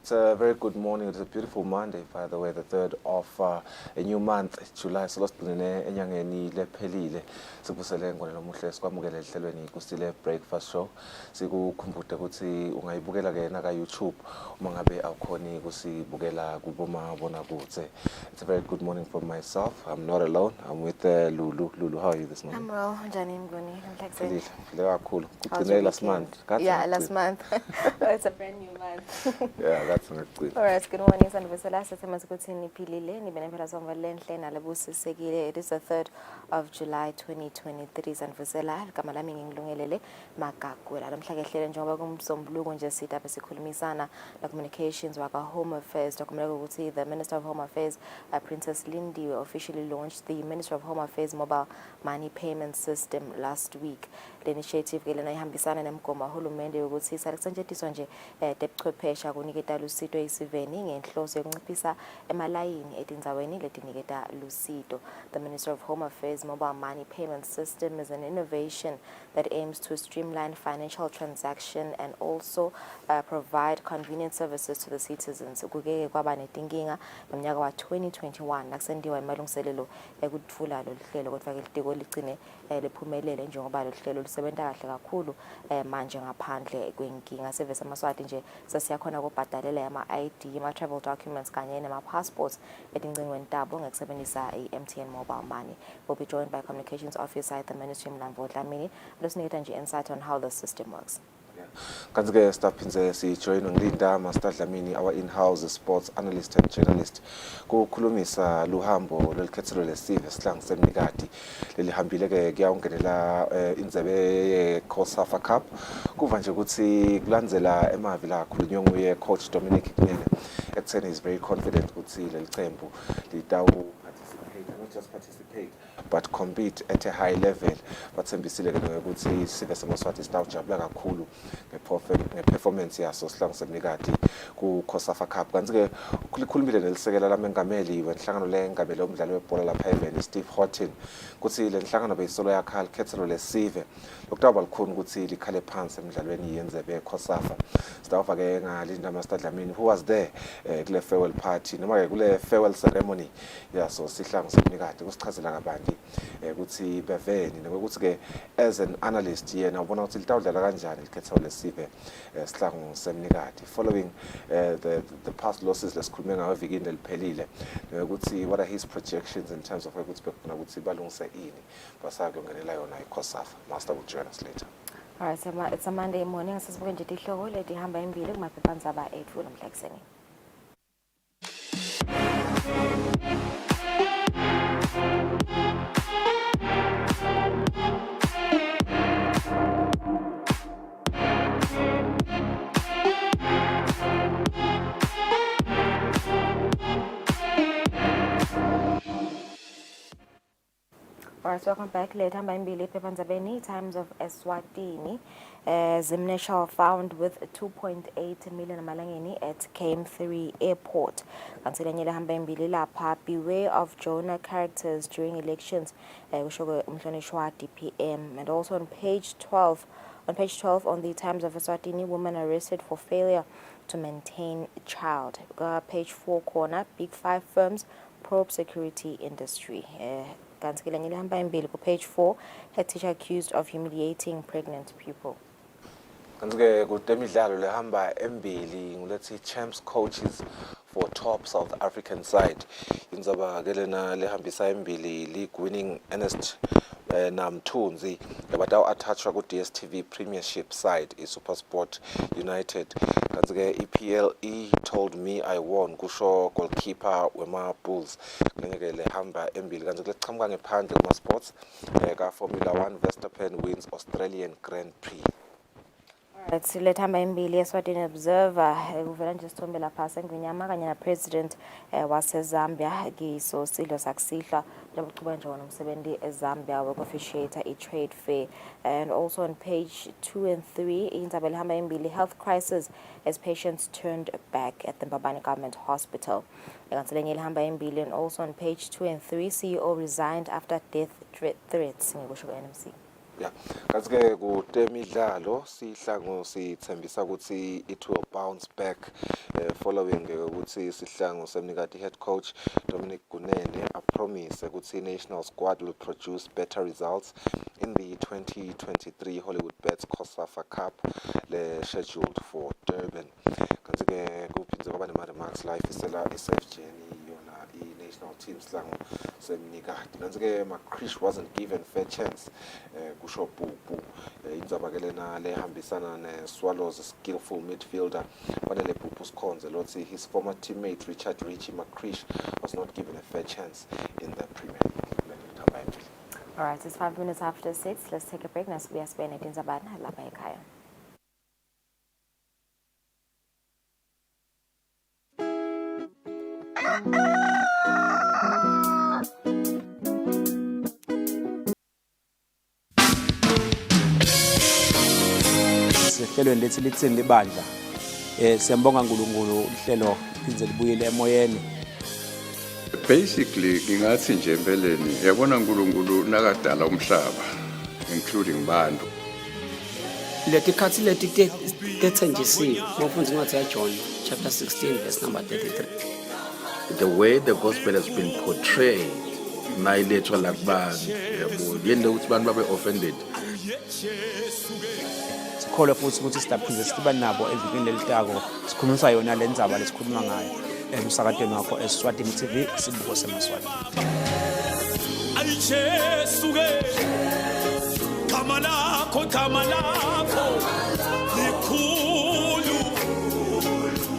It's a very good morning. It's a beautiful Monday, by the way, the 3rd of a new month, July. So let's enyangeni lephelile. Sibusele ngone lomuhle sikwamukele ehlelweni Kusile breakfast show. Sikukhumbude ukuthi ungayibukela ke na ka YouTube uma ngabe awukhoni kusibukela kubomabonakude. It's a very good morning for myself. I'm not alone. I'm with Lulu. Lulu, how are you this morning? I'm well. Njani Mnguni? Cool. Last month. Yeah, last month. It's a brand new month. Yeah, that's not good. All right, good morning. Sanibusela sithema ukuthi niphilile nibenempela zonke lenhle nalabusisekile. It is the 3rd of July 2023. Sanibusela igama lami ngingilungelele Magagula. Namhla ke hlele njengoba kumsombuluko nje sithi apha sikhulumisana na communications waka Home Affairs. Dokumela ukuthi the Minister of Home Affairs Princess Lindiwe officially launched the Minister of Home Affairs mobile money payment system last week. The initiative ke lena ihambisana nemgomo kahulumende ukuthi sakusetshenziswa nje debuchwephesha kuniketa lusito isiveni ngenhloso yokunciphisa emalayini etindzaweni letiniketa lusito. The Minister of Home Affairs mobile money payment system is an innovation that aims to streamline financial transaction and also provide convenient services to the citizens. Kukeke kwaba netinkinga ngomnyaka wa 2021 nakusendiwa imalungiselelo ekutfula lo hlelo kodwa ke litiko ligcine lephumelele njengoba lo hlelo lisebenza kahle kakhulu manje ngaphandle kwenkinga. Service amaswati nje sasiyakhona ukubhadalela ama-ID, ama-travel documents kanye nama-passports etingcingweni tabo ngekusebenzisa i-MTN mobile money. We'll be joined by Communications Officer at the Ministry Mlambo Dlamini. Let's get an insight on how the system works. Kanti ke sitaphinze sijoyinwe ngilinda Master Dlamini, our in-house sports analyst and journalist, kukhulumisa luhambo lelikhethelo lesive sihlangu semnikati lelihambile ke kuyawungenela indzebe ye-COSAFA Cup. Kuva nje ukuthi kulandzela emavi la khulunywe nguye coach Dominic Kunene ekutheni is very confident ukuthi lelicembu litawu not just participate but compete at a high level. Bathembisile ke ukuthi sive semaswati sitawujabula kakhulu ngeperformance yaso sihlangu semnikati ku-COSAFA Cup. Kanti ke ukulikhulumile nelisekela lamengameli wenhlangano lengameli omdlalo webhola lapha eVeni Steve Horton ukuthi le nhlangano beyisolo yakha likhethelo lesive lokutaba likhona ukuthi likhale phansi emidlalweni yenzebe ye-COSAFA. Sitawuva ke ngalinda Master Dlamini who was there kule farewell party noma ke kule farewell ceremony yaso sihlangu semnikati kusichazela kabanti ukuthi beveni nokuthi ke as an analyst yena ubona ukuthi litawudlala kanjani likhethelo lesive sihlangu semnikati following the past losses lesikhulume ngayo evikini eliphelile ukuthi what are his projections in terms of ukuthi bekufuna ukuthi balungise ini basake ungenela yona i-COSAFA. Master will join us later. All right, so it's a Monday morning. Sisibuke nje tihloko letihamba embili kumaphephandaba 8 namhla kuseni. Alright, welcome back. Later, Mbili Pepanzabeni, Times of Eswatini. Zimnesha found with 2.8 million malangeni at KM3 airport. Kansilanyele hamba mbili lapha, beware of Jonah characters during elections. Kushoke umhlonishwa DPM. And also on page 12 on the Times of Eswatini, woman arrested for failure to maintain a child. Page 4 corner, big 5 firms probe security industry. Page 4, head teacher accused of humiliating pregnant pupil. Kanti kutemidlalo lehamba embili ngulethi champs coaches for top South African side. Indzaba kelena lehambisa embili league winning Ernest Namthunzi labatawu attachwa ku DStv Premiership side iSuperSport United. Kanti ke EPLE told me I won kusho goalkeeper wema Bulls. Ngeke lehamba embili kanti kulechamuka ngephandle kuma sports ka Formula 1 Verstappen wins Australian Grand Prix. Alright, silethamba embili Eswatini Observer uvela nje sithombela phasi engwinyama kanye na president waseZambia Giso Silo Saksihla lokuqhubeka nje nomsebenzi eZambia work officiator trade fair. And also on page 2 and 3 indaba lehamba embili health crisis as patients turned back at the Mbabane Government Hospital. Ekanselenye lehamba embili and also on page 2 and 3 CEO resigned after death threats ngikusho NMC. Yeah, kanti-ke kutemidlalo sihlangu sithembisa ukuthi it will bounce back following ukuthi sihlangu semnikati head coach Dominic Gunene promise ukuthi national squad will produce better results in the 2023 Hollywood Bets COSAFA Cup scheduled for Durban. Kanti-ke kuphindze kwaba nema-remarks la ifisela i-SafeJourney yona i-national team sihlangu semnikati. Kanti-ke McCrish wasn't given fair chance kusho Bhuku indzaba ke lena lehambisana ne-Swallows skillful midfielder Fanele Bhuku Sikhonze lothi his former teammate Richard Richie McCrish was not given a fair chance in the Premier League. All right, it's 5 minutes after 6. Let's take a break. Nasibuya sibene tindzabana lapha ekhaya. Sehlelweni lethi lithini libandla siyambonga uNkulunkulu uhlelo liphindze libuyele emoyeni. Basically ngingathi nje empeleni yabona uNkulunkulu nakadala umhlaba including bantu leti khathi leti tethenjisiwe mawufunda incwadi yaJohn chapter 16 verse number 33. The way the gospel has been portrayed nayilethwa la kubantu yabo yende ukuthi abantu babe offended. Sikholwe futhi ukuthi sidaphinde siba nabo evikini lelitako sikhulumisa yona le ndzaba lesikhuluma ngayo emsakadweni wakho Eswatini TV sibuko semaswati. Ayijesuke kama lakho likhulu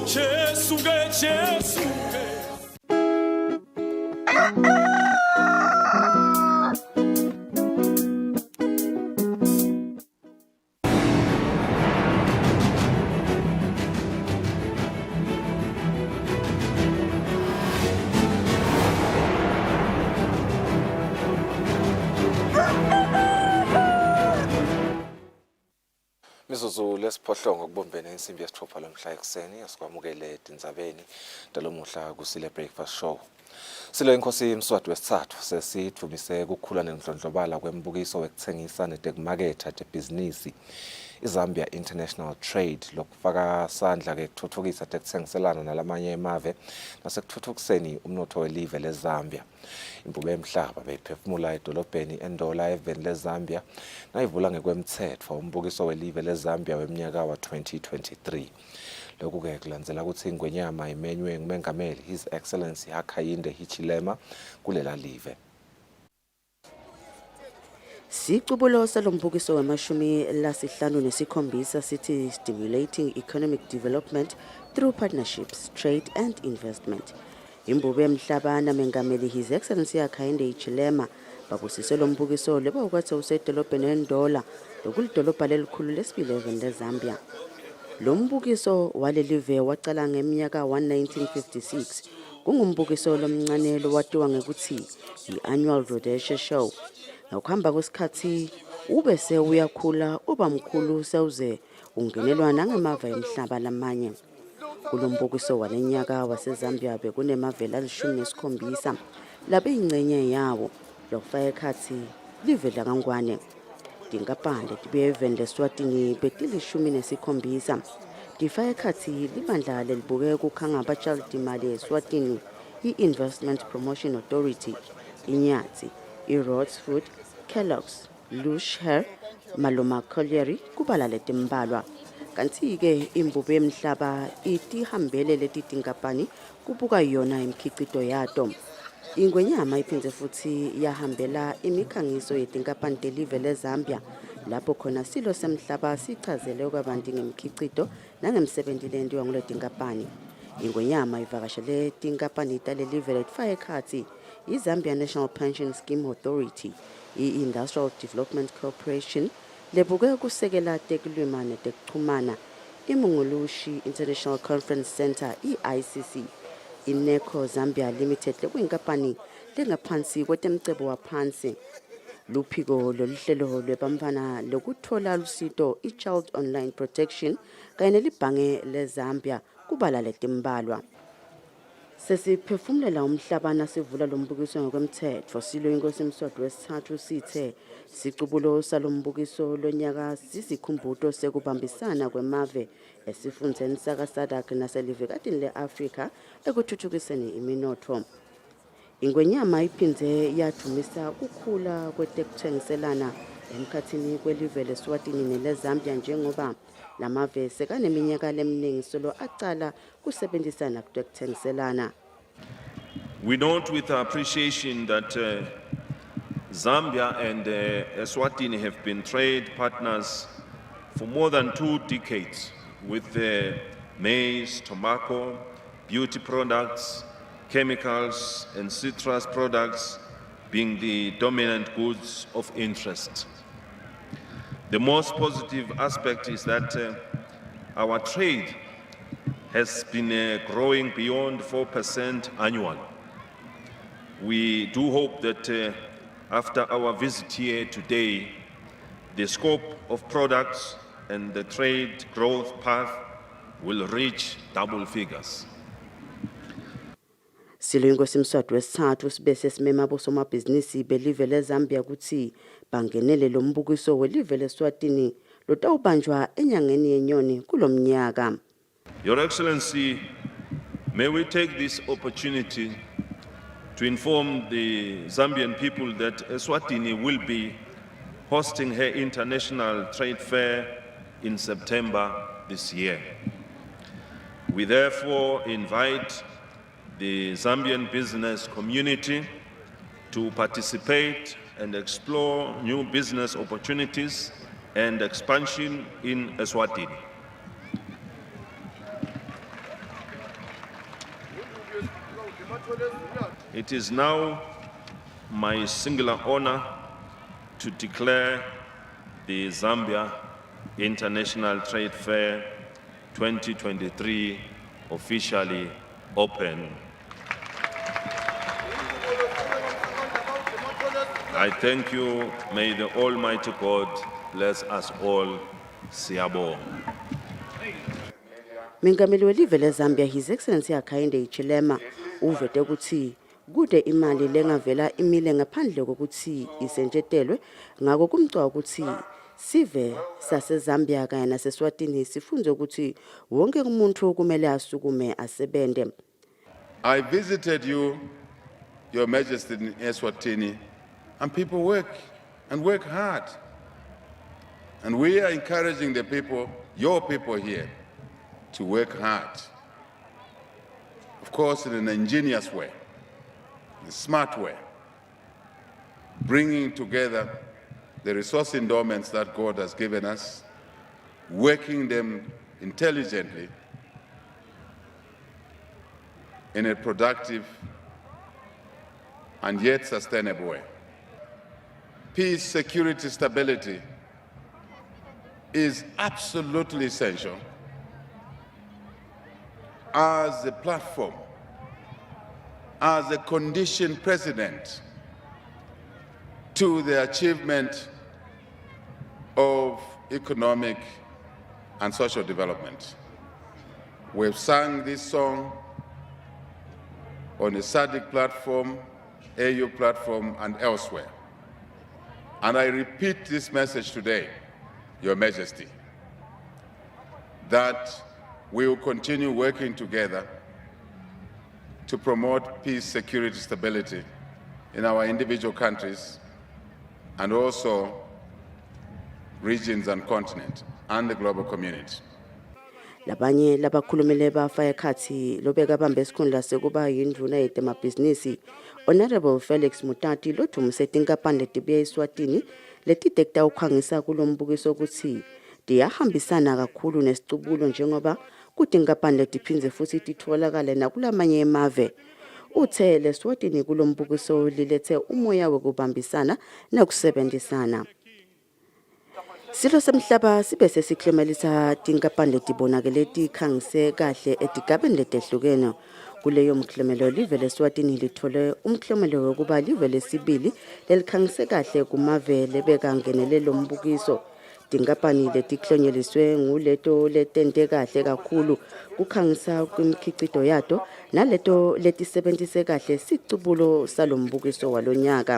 Jesuke Mizuzu lesiphohlongo kubumbene insimbi yesithupha lomhla ekuseni asikwamukele tindzabeni talomuhla Kusile Breakfast Show. Silo inkosi Mswati wesithathu sesitfumise ukukhula nemdlondlobala kwembukiso wekuthengisa netekumaketha tebhizinisi iZambia International Trade lokufaka sandla ke kuthuthukisa tekuthengiselana nalamanye emave nasekuthuthukiseni umnotho welive leZambia. Impube emhlaba beyiphefumula edolobheni endola eveni leZambia nayivula ngekwemthetho umbukiso welive leZambia weminyaka wa-2023. Lokhu ke kulandzela ukuthi ingwenyama imenywe ngumengameli His Excellency Hakainde Hichilema kulela live. Sicubulo salombukiso wamashumi lasihlanu nesikhombisa sithi stimulating economic development through partnerships, trade and investment. Imbube emhlaba namengameli His Excellency Hakainde Hichilema babusise lo mbukiso leba ukwathi usedolobheni endola lokulidolobha lelikhulu lesibili leZambia. Lo mbukiso walelive waqala ngeminyaka 1956 kungumbukiso lomncane lowatiwa ngekuthi i-annual Rhodesia Show. Ngokuhamba kwesikhathi ube sewuyakhula uba mkhulu sewuze ungenelwa nangemava emhlaba lamanye. Kulo mbukiso walenyaka waseZambia bekunemavela ali-17 labe ingcenye yawo lokufaka ekhathi live lakangwane. Tinkampani tibuye eveni leSwatini betili-17 tifaka ekhathi libandla lelibuke kukhanga abatshal'timali eSwatini i-Investment Promotion Authority, iNyathi, i-Rhodes Food, Kellogg's, Lush Hair, Maloma Colliery kubala letimbalwa. Kanti-ke imbube emhlaba itihambele leti tinkampani kubuka yona imkhicito yato. Ingwenyama iphindze futhi yahambela imikhangiso yetinkampani telive leZambia lapho khona silo semhlaba sichazele kwabantu ngemkhicito nangemsebenzi lenziwa ngule tinkampani. Ingwenyama ivakashele tinkampani talelive letfaka ekhathi iZambia National Pension Scheme Authority, i-Industrial Development Corporation, lebuke kusekela tekulima netekuchumana, iMungulushi International Conference Center, i-ICC, iNeco Zambia Limited lekuyinkampani lengaphansi kwetemcebo waphansi. Luphiko loluhlelo lwebambana lokuthola lusito i-Child Online Protection kanye nelibhange leZambia kubala letimbalwa. Sesiphefumulela umhlabana sivula lo mbukiso ngokwemthetho. Silo inkosi Mswati wesithathu sithe sicubulo salombukiso lonyaka sisikhumbuzo sekubambisana kwemave esifundeni sakaSadak naselivekatini leAfrika ekuthuthukiseni iminotho. Ingwenyama iphindze yathumisa ukukhula kwetekuthengiselana emkhathini kwelive leSwatini neleZambia njengoba lamave sekaneminyaka leminingi solo aqala kusebenzisana kutekuthengiselana. We note with appreciation that Zambia and Eswatini have been trade partners for more than 2 decades with maize, tobacco, beauty products, chemicals and citrus products being the dominant goods of interest. The most positive aspect is that our trade has been growing beyond 4% annually. We do hope that after our visit here today, the scope of products and the trade growth path will reach double figures. Silo inkosi Mswati wesithathu sibese simema bosomabhizinisi belive leZambia ukuthi bangenele lo mbukiso welive leSwatini lotawubanjwa enyangeni yenyoni kulomnyaka. Your Excellency, may we take this opportunity to inform the Zambian people that Eswatini will be hosting her international trade fair in September this year. We therefore invite the Zambian business community to participate and explore new business opportunities and expansion in Eswatini. It is now my singular honor to declare the Zambia International Trade Fair 2023 officially open. I thank you. May the Almighty God bless us all. Siyabonga. Mengameli welive leZambia His Excellency Hakainde Hichilema uvete ukuthi kude imali lengavela imile ngaphandle kokuthi isentshetelwe ngako kumcwa ukuthi sive saseZambia kanye naseSwatini sifunze ukuthi wonke umuntu kumele asukume asebende. I visited you, Your Majesty, in Eswatini, and people work hard. And we are encouraging the people, your people here, to work hard. Of course, in an ingenious way, a smart way, bringing together the resource endowments that God has given us, working them intelligently in a productive and yet sustainable way. Peace, security, stability is absolutely essential as a platform, as a condition precedent to the achievement of economic and social development. We've sung this song on a SADC platform, AU platform, and elsewhere. And I repeat this message today, Your Majesty, that we will continue working together to promote peace, security, stability in our individual countries and also regions and continents and the global community. Labanye labakhulumele bafaya khathi lobeka bambe isikhundla sekuba yinduna yemabhizinisi Honorable Felix Mutati lothumse tinkampani letibuye eSwatini letidekta ukhangisa kulombukiso ukuthi diyahambisana kakhulu nesicubulo njengoba kutinkampani letiphinze futhi titholakala nakulamanye emave. Uthe leSwatini kulombukiso lilethe umoya wokubambisana nokusebenzisana. Silo semhlaba sibe sesiklemelisa tinkampani letibonakele tikhangise kahle etigabeni letehlukene. Kuleyo mklemelo live leSwatini lithole umklemelo wokuba live lesibili lelikhangise kahle kumave lebeka ngenele lo mbukiso. Tinkampani letiklonyeliswe nguleto letente kahle kakhulu kukhangisa kwimkhicido yato naleto letisebenzise kahle sicubulo salombukiso walonyaka.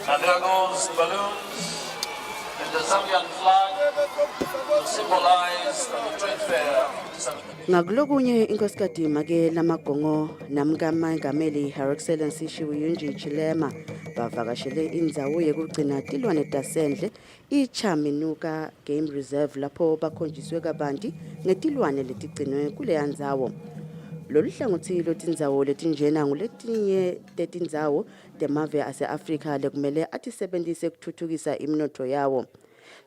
And there goes balloons and the Zambian flag to symbolize the trade fair. Ngakulokunye inkosikazi make lamagongo namkamangameli Her Excellency Shiwuyunji Chilema bavakashele indzawo yekugcina tilwane tasendle iChaminuka Game Reserve lapho bakhonjiswe kabanti ngetilwane letigcinwe kuleya ndzawo. Lolu hlangothi lotindzawo letinjena nguletinye tetindzawo temave ase-Afrika lekumele atisebenzise kuthuthukisa imnotho yawo.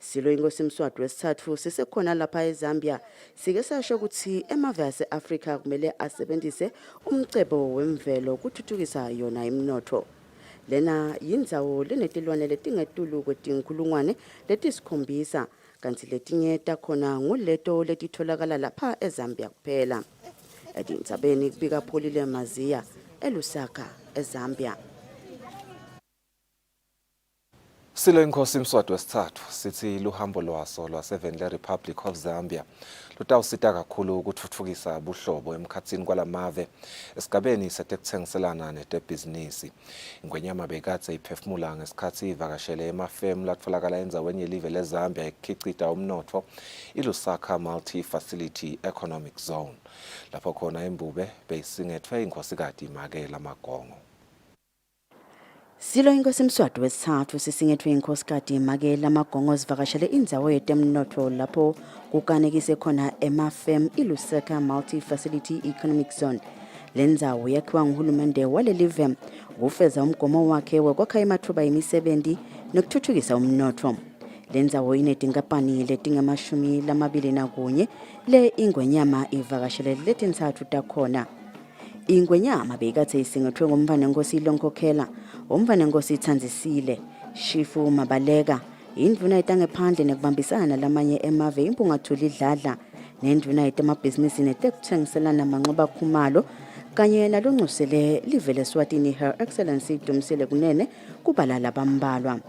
Silo inkosi Mswati wesithathu sisekhona lapha eZambia sike sasho ukuthi emave ase-Afrika kumele asebenzise umcebo wemvelo kuthuthukisa yona imnotho. Lena yindzawo lenetilwane letingetulu kwetinkulungwane letisikhombisa kanti letinye takhona nguleto letitholakala lapha eZambia kuphela. Edindzabeni kubika Pholile Maziya eLusaka eZambia. Silo inkosi Mswati wesithathu sithi luhambo lwaso lwaseVenle Republic of Zambia lutawusita kakhulu ukuthuthukisa buhlobo emkhatsini kwalamave esigabeni setekuthengiselana netebhizinisi. Ingwenyama bekade iphefumula ngesikhathi ivakashele emafemu latfolakala endzaweni yelive leZambia ekukhicita umnotfo iLusaka Multi-Facility Economic Zone. Lapho khona imbube beyisingethwe inkosikazi make lamagongo. Silo inkosi Mswati wesithathu sisingethwe inkosikazi make lamagongo sivakashele indzawo yetemnotho lapho kukanekise khona emafem iLusaka Multi-Facility Economic Zone. Lendzawo yakhiwa nguhulumende walelive ukufeza umgomo wakhe wekwakha amathuba emisebenzi nokuthuthukisa umnotho. Lendzawo inetinkampani letingamashumi le ingwenyama ivakashele letintsathu takhona. Ingwenyama bekade isingethwe ngumvanenkosi Lonkhokhela, umvanenkosi Thanzisile, Shifu Mabaleka, indvuna yetangephandle nekubambisana lamanye emave impungathuli idladla, nendvuna yetemabhizinisi netekuthengiselana manxeba khumalo, kanye nalonxusele live leSwatini Her Excellency Kusile kunene kubala labambalwa.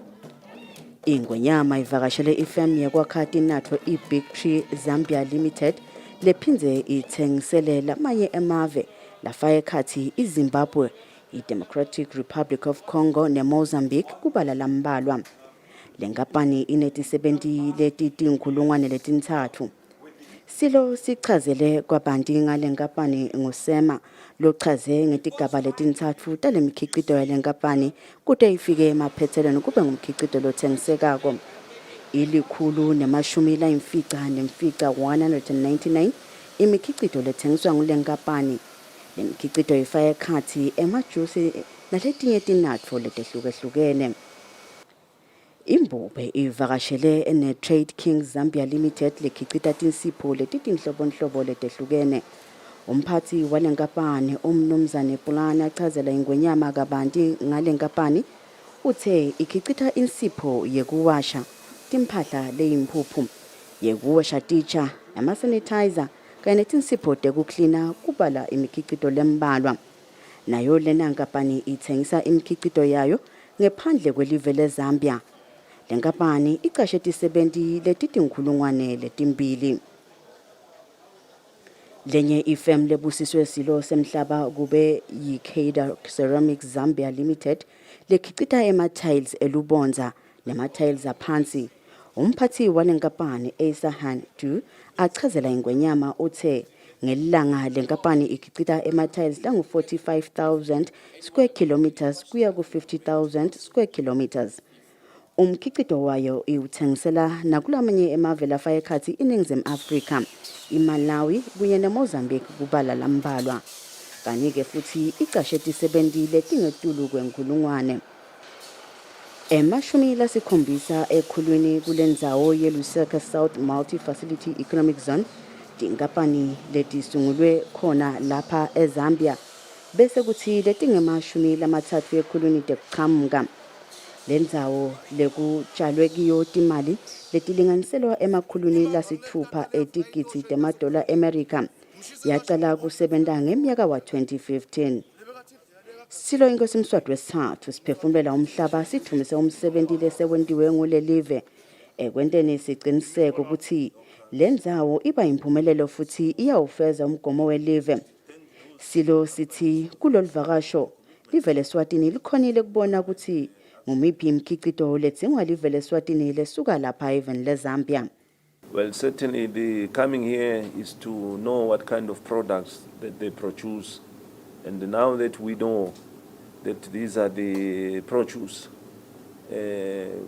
Ingwenyama ivakashele ifem yekwakha tinatho iBig Tree Zambia Limited lephinze ithengisele lamanye emave lafaya ekhathi iZimbabwe, iDemocratic Republic of Congo neMozambique kubala lambalwa. Lenkampani inetisebenti letitinkulungwane letintsathu. Silo sichazele kwabanti ngalenkampani ngusema lochaze ngetigaba letintsathu talemikhiqido yalenkampani kute ifike emaphethelweni kube ngumkhiqido lothengisekako. Ilikhulu nemashumi layimfica nemfica 199 imikhiqido lethengiswa ngulenkampani. Lemikhiqido ifaya ekhathi emajusi naletinye tinatho letehlukahlukene. Imbube ivakashele ne-Trade King Zambia Limited lekhiqita tinsipho letitinhlobonhlobo letehlukene. Umphathi walenkampani umnumzane Pulana achazela ingwenyama kabanti ngalenkampani uthe ikhiqita insipho yekuwasha, timphahla leyimphuphu, yekuwasha titsha, ama-sanitizer kanye netinsipho tekuklina kubala imikhiqido lembalwa. Nayo lena nkampani ithengisa imikhiqido yayo ngephandle kwelive leZambia. Lenkampani iqashe tisebenti letitinkulungwane letimbili. Lenye ifem lebusiswe silo semhlaba kube yiKaida Ceramics Zambia Limited lekhiqita ema-tiles elubonza nema-tiles aphansi. Umphathi walenkampani Asahan Du achazela ingwenyama uthe ngelanga lenkampani ikhiqita ema-tiles langu-45,000 square kilometers kuya ku-50,000 square kilometers. Umkhiqido wayo iwuthengisela nakulamanye emave lafaya ekhathi iNingizimu Afrika, iMalawi kunye neMozambique kubala lambalwa. Kanike futhi iqashe tisebenti letingetulu kwenkulungwane. Emashumi lasikhombisa ekhulwini kulendzawo yeLusaka South Multi-Facility Economic Zone, tinkampani letisungulwe khona lapha eZambia, bese kuthi letingemashumi lamathathu ekhulwini tekuqhamuka. Lendzawo lekutshalwe kiyo timali letilinganiselwa emakhulwini lasithupha etigidzi temadola America yacala kusebenta ngemnyaka wa 2015. Silo inkosi Mswati wesithathu siphefumulela umhlaba sithumise umsebenzi lesewentiwe ngolelive ekwenteni siqiniseke ukuthi lendzawo iba impumelelo futhi iyawufeza umgomo welive. Silo sithi kulolivakasho live leSwatini likhonile kubona ukuthi ngumiphi imikhiqido ledzingwa live leSwatini lesuka lapha even leZambia. Well, certainly the coming here is to know what kind of products that they produce. And now that we know that these are the produce,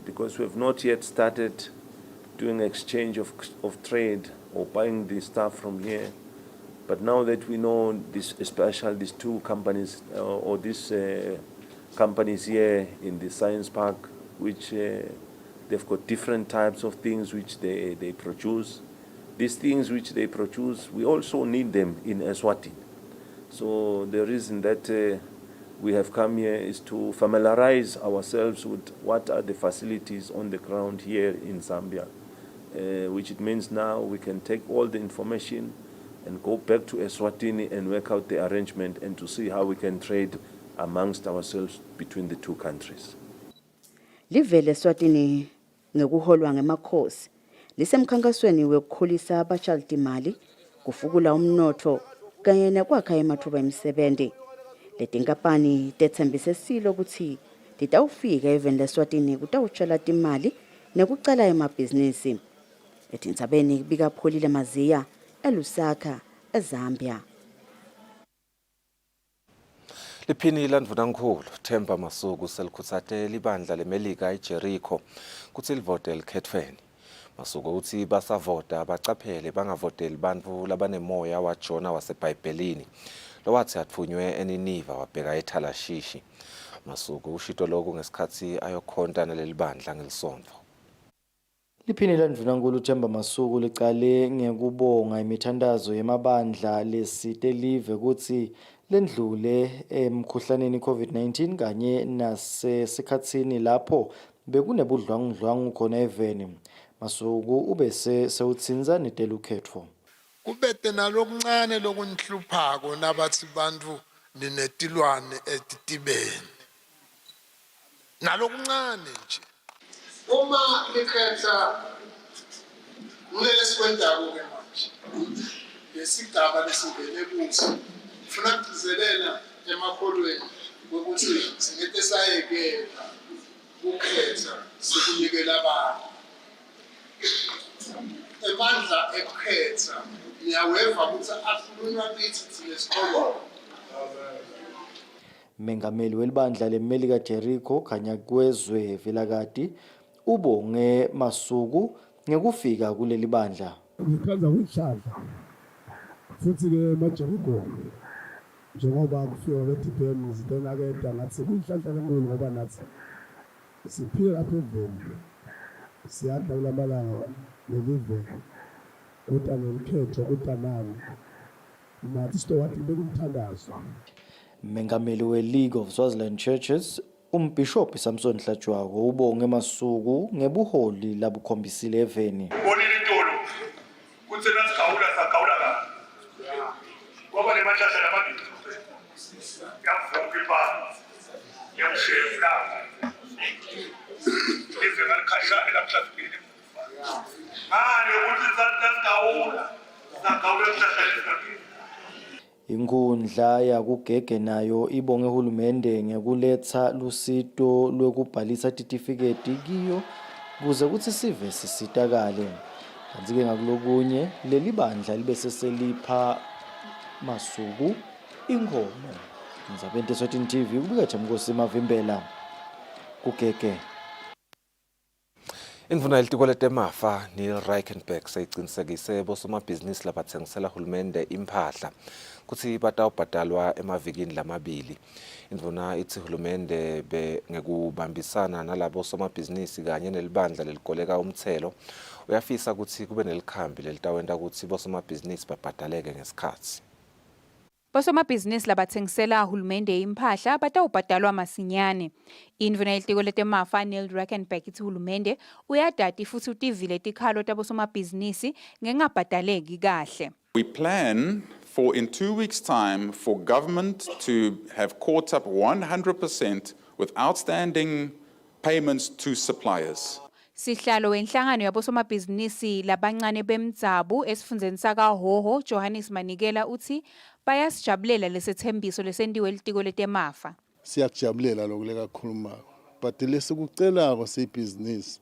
because we have not yet started doing exchange of trade or buying the stuff from here, but now that we know this, especially these two companies or these companies here in the science park, which they've got different types of things which they produce. These things which they produce, we also need them in Eswatini. So the reason that we have come here is to familiarize ourselves with what are the facilities on the ground here in Zambia, which it means now we can take all the information and go back to Eswatini and work out the arrangement and to see how we can trade amongst ourselves between the two countries. Live leSwatini ngekuholwa ngemakhosi lisemkhankasweni wekukhulisa abashalti imali, kufukula umnotho kanye nekwakha emathuba emisebenzi. Letinkampani tethembise silo ukuthi titawufika even leSwatini kutawutshala timali nekucala emabhizinisi. Etindzabeni kubika Pholile Maziya eLusaka eZambia. Liphini landvunankhulu Themba Masuku selikhutsate libandla leMelika eJericho kutsi livote likhethweni. Masuku uthi basavota bacaphele bangavoteli bantfu labanemoya wajona wasebhayibhelini lowathi atfunywe eNiniva wabheka eThalashishi. Masuku ushito lokhu ngesikhathi ayokhonta naleli bandla ngelisonto. Liphini landvunankhulu Themba Masuku licale ngekubonga imithandazo yemabandla lesite live kutsi lendlule emkhuhlaneni COVID-19 kanye nasesikhatsini lapho bekunebudlwangudlwangu khona eveni. Masuku ubese sewutsinza netelukhetfo. Kubete nalokuncane lokunihluphako nabathi bantfu ninetilwane etitibeni. Nalokuncane nje. Uma likhetha ngelesikwendako ke manje. Lesigaba lesingene kuso. Ufuna kugcizelela emakholweni ukuthi singete sayekela ukukhetha sikunikela abantu. Emandla ekukhetha niyaweva ukuthi akhulunywa kithi thina siqobo. Mengameli welibandla leMelika Jericho khanya kwezwe Vilakati ubonge Masuku ngekufika kuleli bandla. Ngikhanza kuhlahla futhi ke maJericho njengoba kufika kwedibheni zitonakeda ngathi kuhlahla lenkulu ngoba nathi siphila lapha eveni siyadla kulamalanga nelive kuta ngekhetho kuta nani nathi sitowati bekumthandazo. Mengameli we-League of Swaziland Churches umbishop Samson Hlatshwako ubonge Masuku ngebuholi labukhombisile eveni. Inkundla yakugege nayo ibonge uhulumende ngekuletha lusito lwekubhalisa titifiketi kiyo kuze kuthi sive sisitakale. Kanti-ke ngakulokunye leli bandla libe seselipha Masuku inkomo. Ndzabeni Eswatini TV kubika Jamkosi Mavimbela kugege. Indvuna yelitiko letemafa Reichenberg seyicinisekise bosomabhizinisi labatsengisela hulumende imphahla kutsi batawubhadalwa emavikini lamabili. Indvuna itsi hulumende ngekubambisana nalabo somabhizinisi kanye nelibandla lelikoleka umthelo uyafisa kutsi kube nelikhambi lelitawenta kutsi bosomabhizinisi babhadaleke ngesikhatsi. Bosomabhizinisi labatsengisela hulumende imphahla batawubhadalwa masinyane. Indvuna yelitiko letemafa Reichenberg ithi hulumende uyadati futhi utivile tikhalo tabosomabhizinisi ngengabhadaleki kahle. We plan for in 2 weeks' time for government to have caught up 100% with outstanding payments to suppliers. Sihlalo wenhlangano yabosomabhizinisi labancane bemdzabu esifundeni sakaHoho Johannes Manikela uthi bayasijabulela lesethembiso lesentiwe litiko letemafa. Siyakujabulela lokule kakhulumayo but lesikucelako sibhizinisi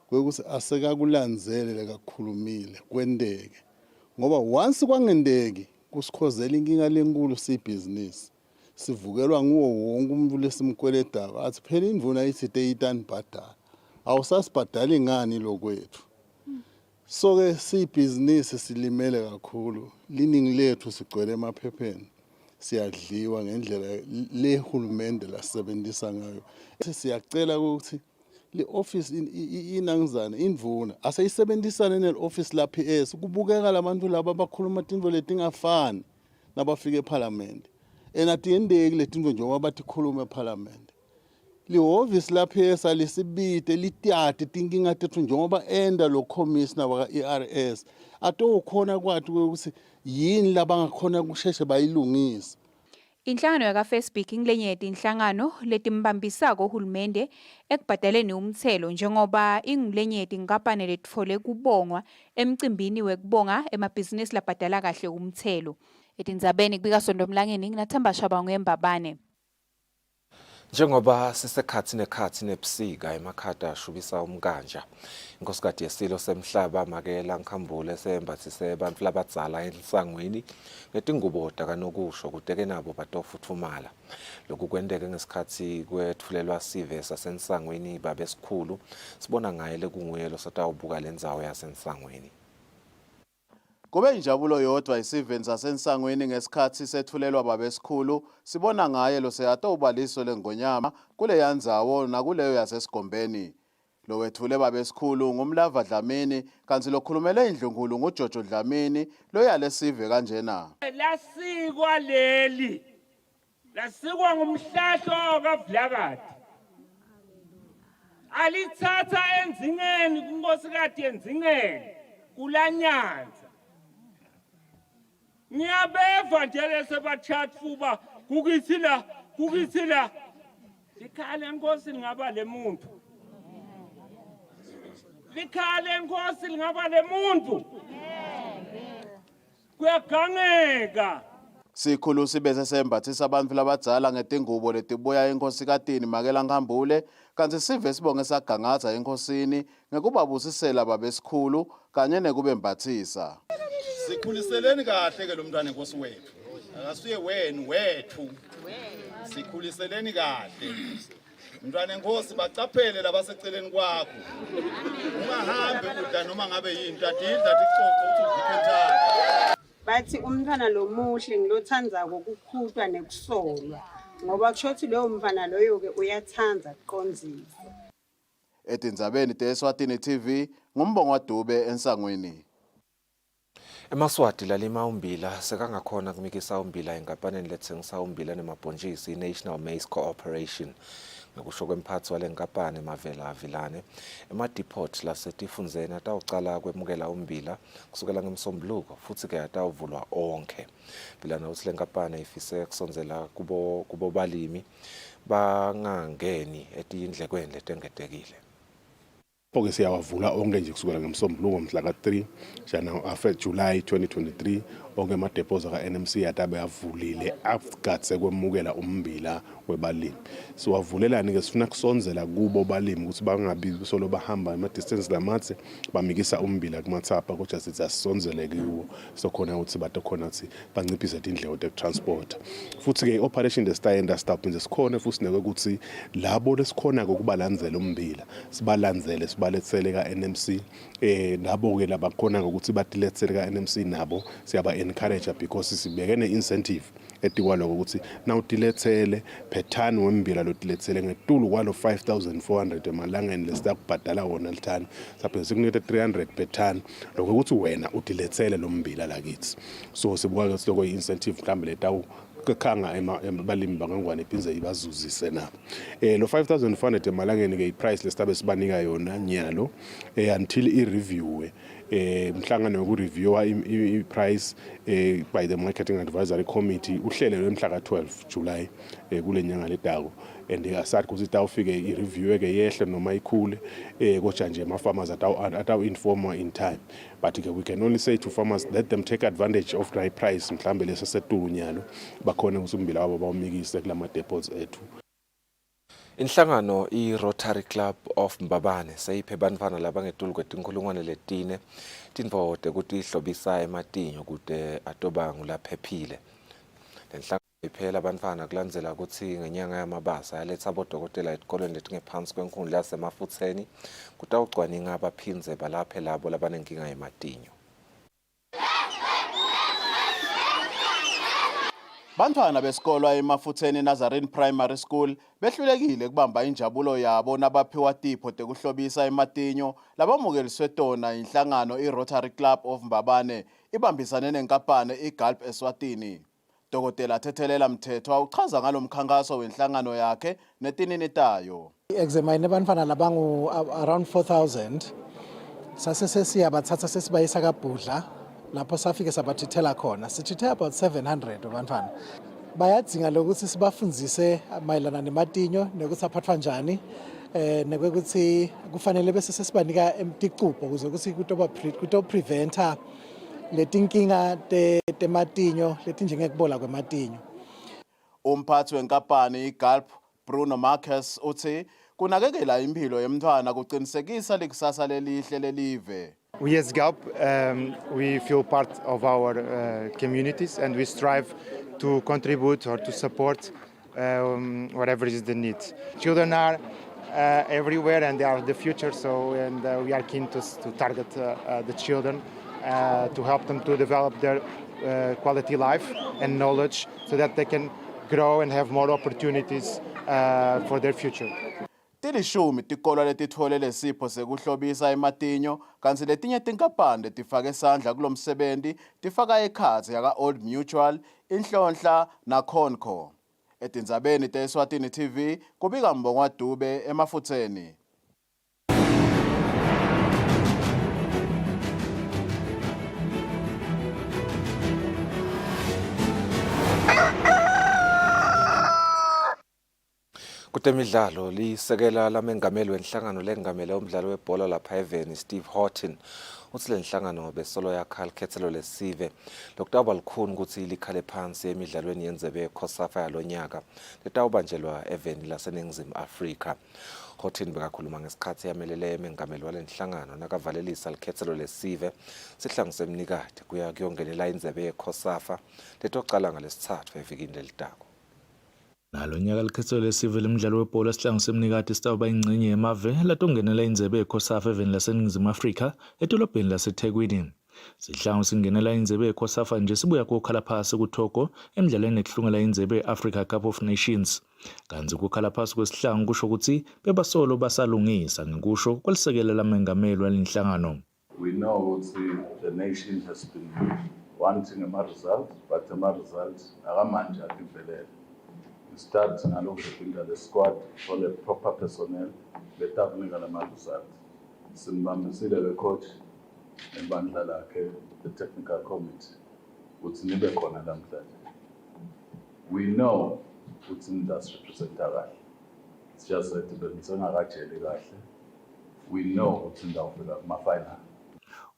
kwekuthi asekakulandzele kakhulumile kwendeke ngoba once kwangendeki kusikhozela inkinga lenkulu sibhizinisi sivukelwa nguwo wonke umuntu lesimkweletayo athi phela indvuna ithi deyitani bhadala awusasibhadali ngani lokwethu so ke sibhizinisi silimele kakhulu liningi lethu sigcwele emaphepheni siyadliwa ngendlela lehulumende lasebenzisa ngayo siyacela ukuthi le office inangizana indvuna asayisebenzisane ne office la PS kubukeka labantu laba abakhuluma tindvo letingafani nabafika eParliament enatiyendeki letindvo njengoba bathi khuluma eParliament lihhovisi la PS alisibite lityate tinkinga tethu njengoba enda lo commissioner waka ERS atokhona kwathi ukuthi yini labangakhona kusheshe bayilungisa. Inhlangano yaka-Facebook ingilenye yetinhlangano letimbambisako uhulumende ekubhadaleni umthelo njengoba ingulenye yetinkampani letfole kubongwa emcimbini wekubonga emabhizinisi labhadala kahle umthelo. Etindzabeni kubika Sondomlangeni nginathamba Shabangu eMbabane. Njengoba sisekhathi nekhathi nebusika emakhada ashubisa umkanja inkosikazi yesilo semhlaba Makela Nkhambule sembathise abantu labadzala elisangweni ngetingubo takanokusho kuteke nabo batofuthumala lokhu kwendeke ngesikhathi kwethulelwa sive sasensangweni babesikhulu sibona ngaye lekunguye losatawubuka lendzawo yasensangweni. Kube injabulo yodwa isiven sasensangweni ngesikhathi sethulelwa babesikhulu sibona ngaye lo seyato ubaliso lengonyama kule yandzawo nakuleyo yasesigombeni lo wethule babesikhulu ngumlava Dlamini kanti lokhulumele indlungulu nguJojo Dlamini lo yale sive kanjena lasikwa leli lasikwa ngumhlahlo kaVlakade alithatha enzingeni kunkosikazi yenzingeni kulanyanza ngiyabeva nje lesebathatfuba kukithila likhale enkosi lingaba lemuntu likhale enkosi lingaba lemuntu kuyagangeka sikhulu sibese sembathisa abantu labadzala ngetingubo letibuya enkosikatini Makela Nkhambule kanti sive sibonge sagangatha enkosini ngekubabusisela babesikhulu kanye nekubembathisa. Sikhuliseleni kahle ke lo mntwana enkosi wethu akasuye wethu sikhuliseleni kahle mntwana enkosi bacaphele labaseceleni kwakho ungahambe kudla noma ngabe yini tadidla ticoco uthi uziphethana bathi umntwana lo muhle ngilothandzako kukhutwa nekusolwa ngoba kusho ukuthi loyo mfana loyo ke uyathandza kuqondzisa. Etindzabeni te-Eswatini TV ngumbongo Dube ensangweni. Emaswati lalima umbila sekangakhona kumikisa umbila enkampanini lethengisa umbila nemabhontshisi National Maize Corporation ngokusho kwemphathi walenkampani Mavela Avilane emadepot lasetifundzeni atawucala kwemukela umbila kusukela ngemsombuluko futhi ke atawuvulwa onke bilana uthi lenkampani ifise kusonzela kubo balimi bangangeni etindlekweni letengetekile. Porque siyawavula onke nje kusukela ngemsombuluko mhla ka3 jana after July 2023 onke amadepots ka-NMC yatabe yavulile after kwemukela umbila webalimi siwavulelani ke sifuna kusonzela kubo balimi ukuthi bangabi solo bahamba ama distance lamathe bamikisa umbila kumathapha kodwa sithi asisonzele kiwo sokhona ukuthi batokhona ukuthi banciphise indleko tekutransport futhi ke operation the stop nje sikhona futhi neke ukuthi labo lesikhona ukubalandzela umbila sibalandzele sibalethele ka-NMC nabo ke labakhona ukuthi batilethele ka-NMC nabo siyaba encourage because sibeke ne-incentive etikwalo ukuthi nawutilethele per ton wembila lotilethele ngetulu kwalo 5400 emalangeni lesakubhadala wona lithani saphe sikunethe 300 per ton lokho ukuthi wena utilethele lo mbila lakithi so sibuka ukuthi lokho i-incentive mhlambe letawu kekhanga ebalimi bangangwane iphinze ibazuzise nabo lo 5400 emalangeni ke iprice lestabe sibanika yona nyalo until i-review umhlangano wokureviewa i-price by the marketing advisory committee uhlelelwe mhla ka-12 July kule nyanga letako and asathi ukuthi itawufike i-review ke yehle noma ikhule kodwa nje ama-farmers atawu-informa in time but we can only say to farmers let them take advantage of the price mhlambe lesesetulu nyalo bakhona ukuthi umbila wabo bawumikise kulama depots ethu. Inhlangano i-Rotary Club of Mbabane seyiphe bantfwana labangetulu kwetinkhulungwane letine tindvote kuti ihlobisa ematinyo kude atobangu laphephile. Lenhlangano iphela bantfwana kulandzela kutsi ngenyanga yamabasa yaletsa bodokotela etikolweni letingephansi kwenkhundla yasemafutseni kutawucwaninga abaphindze balaphe labo labanenkinga yematinyo. Bantwana besikolo emafutseni Nazarene Primary School behlulekile kubamba injabulo yabo nabaphiwa tipho tekuhlobisa ematinyo labamukeliswe tona inhlangano i-Rotary Club of Mbabane ibambisane nenkampani iGulp Eswatini. Dokotela Thethelela Mthethwa uchaza ngalomkhankaso wenhlangano yakhe netinini tayo. Examine bantwana labangu around 4,000 sasesiyabathatha sesibayisa kaBhudla lapho safike sabathithela khona sithithe about 700 abantwana bayadzinga lokuthi sibafundzise mayelana nematinyo nekuthi aphathwa njani nekuthi kufanele bese sesibanika emticupho ukuze ukuthi kuto preventa letinkinga tematinyo letinjengekubola kwematinyo. Umphathi wenkampani iGulp Bruno Marcus uthi kunakekela impilo yemntwana kuqinisekisa likusasa lelihle lelive. We as Gulp, we feel part of our communities and we strive to contribute or to support whatever is the need. Children are everywhere and they are the future, so we are keen to target the children to help them to develop their quality life and knowledge so that they can grow and have more opportunities for their future. Tilishumi tikolo letithole lesipho sekuhlobisa ematinyo kanti letinye tinkampani letifake esandla kulomsebenzi tifaka ekhatsi yaka Old Mutual, Inhlonhla na Conco. Etindzabeni te-Eswatini TV kubika Mbongwa Dube emafutseni. Kutemidlalo lisekela lamengameli wenhlangano lengamele umdlalo webhola lapha eVeni Steve Horton uthi lenhlangano besolo yakha likhethelo lesive lokutaba likhulu ukuthi likhale phansi emidlalweni yendzebe yeCOSAFA yalonyaka letawubanjelwa eVeni laseNingizimu Afrika. Horton bekakhuluma ngesikhathi yamelele emengameli walenhlangano nakavalelisa likhethelo lesive sihlangu semnikati kuya kuyongenela indzebe yeCOSAFA letocala ngalesithathu evikini lelitako. Nalo nyaka likhethelo lesive lemidlalo webhola sihlangu semnikati sitawuba ingcenye yemave latongenela indzebe yeCOSAFA eVeni laseNingizimu Afrika edolobheni laseThekwini. Sihlangu singenela indzebe yeCOSAFA nje sibuya kokhala phasi kuThogo emidlalweni ekuhlungela indzebe yeAfrica Cup of Nations. Kanzi kukhala phasi kwesihlangu kusho ukuthi bebasolo basalungisa ngekusho kwelisekela lamengameli walenhlangano. We know the nation has been wanting a result, but the result akamanje akiphelele. Start ngalokho kuphinda le squad for the proper personnel betakunika lama-result. Simbambisile le coach nebandla lakhe the technical committee ukuthi nibe khona namhlanje. We know ukuthi nidasirepresenta kahle. It's just that bengisengakajeli kahle. We know ukuthi ndawufika kuma-final.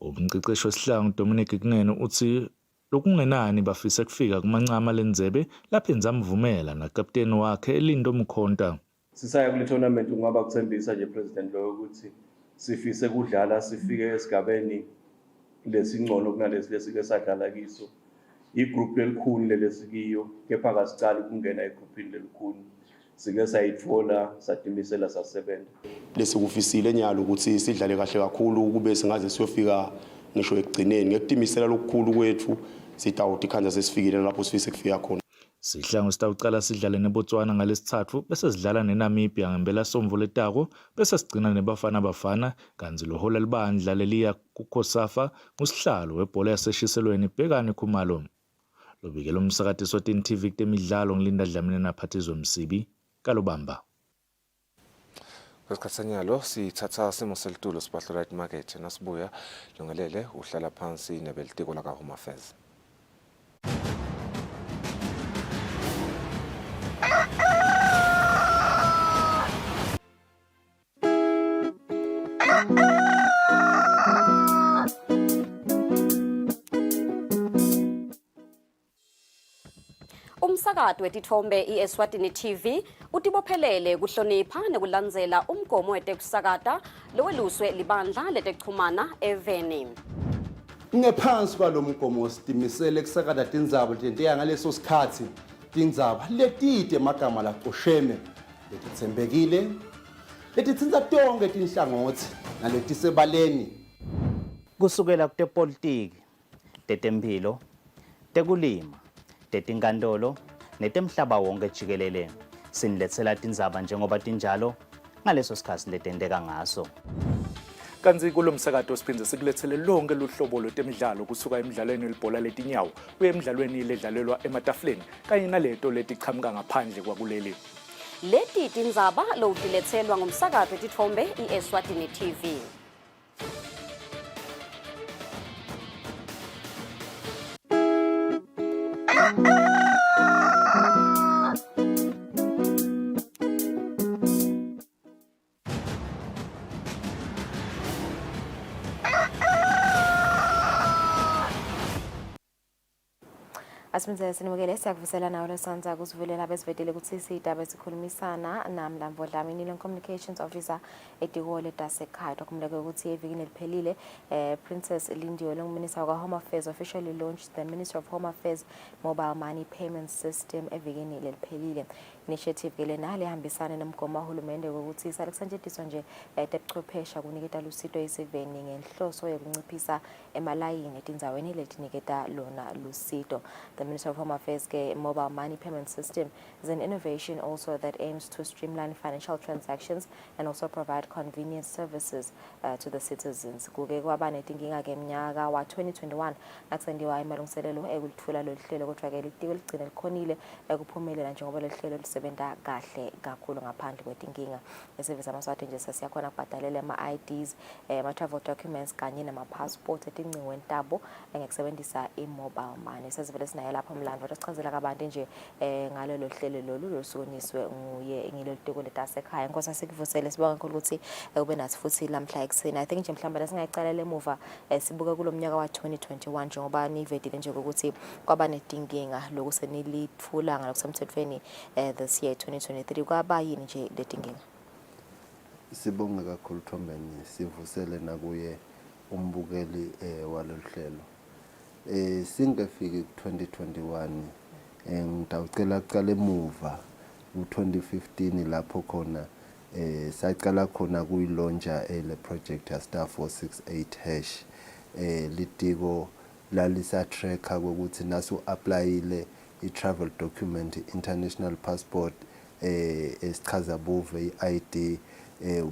Umqeqeshi wesihlangu Dominic Kungene uthi lokungenani bafisa kufika kumancama lendzebe laphenza amvumela nakapteni wakhe Elindo Mkhonta. Sisaya kule tournament ungaba kuthembisa nje president lo ukuthi sifise kudlala sifike esigabeni lesingcono kunalesi lesike sadlala kiso. Igroup lelikhulu lelesikiyo kepha kasicala ukungena egroupini lelikhulu. Sike sayitfola sadimisela sasebenza. Lesikufisile nyalo ukuthi sidlale kahle kakhulu kube singaze siyofika ngisho ekugcineni ngekutimisela lokukhulu kwethu sitawuthi khanda sesifikile lapho sifise kufika khona. Sihlangu sitawucala sidlale neBotswana ngalesithathu bese sidlala neNamibia ngempela somvu letako bese sigcina nebafana bafana kanzi lohola libandla leliya kuCOSAFA ngusihlalo webhola yaseshiselweni Bhekani Khumalo. Lobikelo umsakati Eswatini TV kutemidlalo ngilinda Dlamini naphathizwe Msibi Kalobamba. Kwesikhathanyalo sithatha simo selitulo sibahlo right market nasibuya lungelele uhlala phansi nebelitiko laka Home Affairs. Umsakazo wetithombe iEswatini TV utibophelele kuhlonipha nekulandzela umgomo wetekusakata loweluswe libandla letekuchumana eveni. Ngephansi kwalomgomo sitimisele kusakata tindzaba letenteka ngaleso sikhatsi tindzaba letide emagama lacosheme letitsembekile letitsintsa tonke tinhlangothi naletisebaleni kusukela kutepolitiki, tetemphilo, tekulima, tetinkantolo netemhlaba wonke jikelele siniletsela tindzaba njengoba tinjalo ngaleso sikhatsi letenteka ngaso. Kanzi kulomsakato siphindze sikulethele lonke luhlobo lwetemidlalo kusuka emidlalweni welibhola letinyawo kuye emidlalweni ledlalelwa ematafuleni kanye naleto letichamuka ngaphandle kwakuleli. Leti tindzaba lotiletselwa ngumsakazo wetithombe iEswatini TV. Asimze sinimukele siyakuvusela nawo lesanza kusivulela besivedele kuthi sidaba esikhulumisana namlambo Dlamini Communications Officer eDikole tasekhaya dokumleke ukuthi evikini eliphelile Princess Lindiwe loMinister wa Home Affairs officially launched the Ministry of Home Affairs Mobile Money Payment System evikini eliphelile. Initiative ke lena lihambisana nomgomo kahulumende ukuthi salekusentshenziswa nje tebuchwephesha kuniketa lusito esiveni ngenhloso yokunciphisa emalayini etindzaweni letiniketa lona lusito. The Ministry of Home Affairs mobile money payment system is an innovation also that aims to streamline financial transactions and also provide convenient services to the citizens. Kuke kwaba netinkinga ke mnyaka wa 2021 naksendiwa imalungiselelo ekulithula lohlelo kodwa ke litiko ligcina likhonile ekuphumelela njengoba lohlelo lisebenta kahle kakhulu ngaphandle kwetinkinga. Esevisa amaswati nje sesiyakhona kubhadalela ama-IDs, ama-travel documents kanye nama-passport etingciweni tabo engekusebenzisa i-mobile money. Sesivele sinaye lapha mlando wasichazela kabanti nje ngalelo hlelo lolu losukunyiswe nguye ngilo litiko letasekhaya. Inkosi asikuvusele sibonga kakhulu ukuthi ube nathi futhi lamhla ekseni. I think nje mhlawumbe lasingayicala emuva sibuka kulomnyaka wa 2021 njengoba nivedile nje ukuthi kwaba netinkinga lokusenilithula ngalokusemthethweni this year 2023 kwaba yini nje letinkinga. Sibonga kakhulu Thombeni sivusele nakuye umbukeli waloluhlelo. Singafiki ku-2021 ngitawucela kucala emuva ku-2015 lapho khona sacala khona kuyilonja le project ya star 468# litiko lalisa tracker ukuthi nasu applyile i-travel document international passport esichaza buve i-ID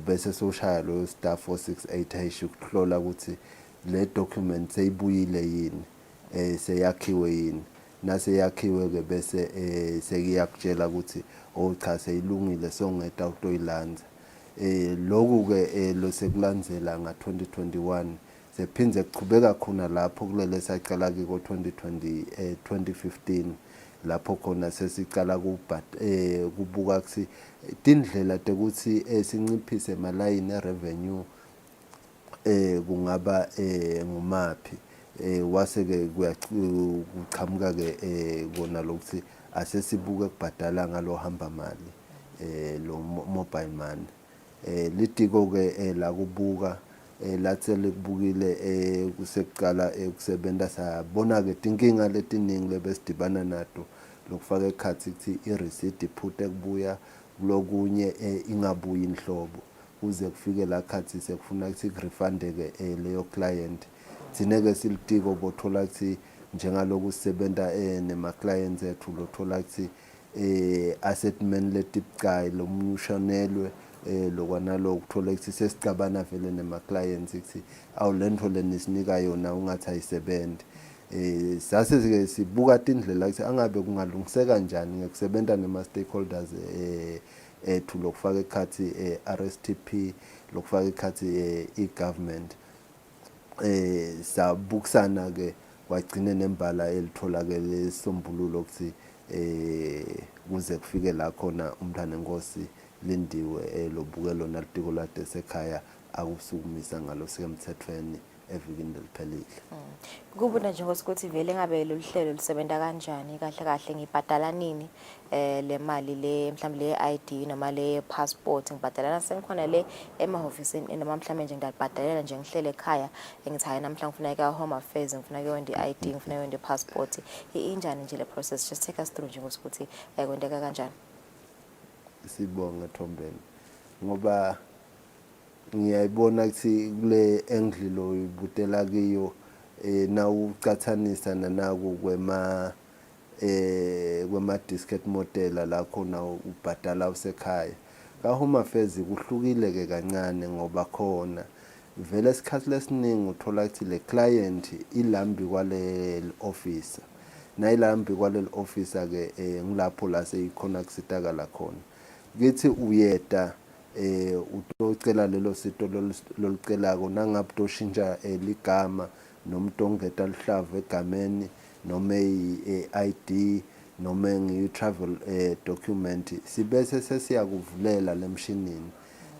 bese soshaya lo star 468# ukuhlola ukuthi le document seyibuyile yini seyakhiwe yini naseyakhiwe ke bese sekuyakutshela ukuthi cha seyilungile songeta ukuyilandza lokhu ke lo sekulandzela nga 2021 sephindze kuchubeka khona lapho kulele sacala ke ko 2015 lapho khona sesicala kubuka ukuthi tindlela tekuthi sinciphise malayini revenue kungaba ngumaphi wase ke kuchamuka ke kona lokuthi asesibuke kubhadala ngalo hamba mali lo mobile money litiko ke la kubuka latsele kubukile kusekuqala kusebenta sabona ke tinkinga letiningi lebesidibana nato lokufaka ekhathi ukuthi i-receipt iphute kubuya kulokunye ingabuyi inhlobo kuze kufike la khathi sekufuna ukuthi kurefundeke leyo client sineke silitiko bothola ukuthi njengaloku sisebenta nema clients ethu lothola ukuthi assetment letipcayi lomushonelwe lokwana lokuthola ukuthi sesicabana vele nema clients ukuthi awulento lenisinika yona ungathi ayisebenzi sase sibuka indlela ukuthi angabe kungalungiseka kanjani ngekusebenza nema stakeholders ethu lokufaka ekhathi RSTP lokufaka ekhathi igovernment sabukisana ke kwagcine nembala elitholakele isombululo ukuthi kuze kufike la khona umntana enkosi lindiwe lobukelo nalitiko lade sekhaya akusukumisa ngalo semthethweni evikini liphelile. Kubona nje ngokuthi vele ngabe lolu hlelo lisebenza kanjani kahle kahle ngibhadala nini le mali le mhlawumbe le ID noma le passport ngibhadalana sengikhona le emahofisini noma mhlawumbe nje ngiyabhadalela nje ngihlele ekhaya engithi hayi namhlanje ngifuna ka home affairs ngifuna yonke ID ngifuna yonke passport injani nje le process just take us through nje ngokuthi kwendeka kanjani. Sibonga Thombeni ngoba ngiyayibona ukuthi kule angle lo ibutela kiyo na ucathanisa nanaku kwema discount model la khona ubhadala usekhaya ka home affairs kuhlukile ke kancane ngoba khona vele isikhathi lesiningi uthola ukuthi le client ilambi kwale officer na ilambi kwale officer ke ngilapho la seyikhona kusitakala khona kithi uyeda utocela lelo sito lolucelako nangabe toshintsha ligama noma tongeta lihlavu egameni noma i-ID noma ngi-travel document sibese sesiyakuvulela lemshinini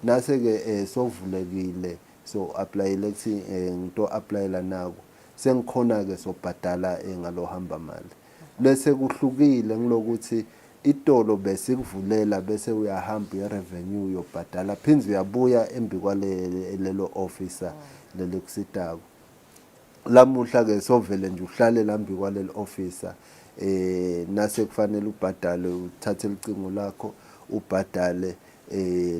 nase ke sovulekile so applyele kuthi ngito applyela nako sengikhona ke sobhadala ngalohamba mali bese kuhlukile ngilokuthi itolo bese kuvulela bese uyahamba ye-revenue yobhadala phinzi uyabuya embi kwalelo officer lelo kusitako lamuhla ke sovele nje uhlale lambi kwalelo officer nase kufanele ubhadale uthathe icingo lakho ubhadale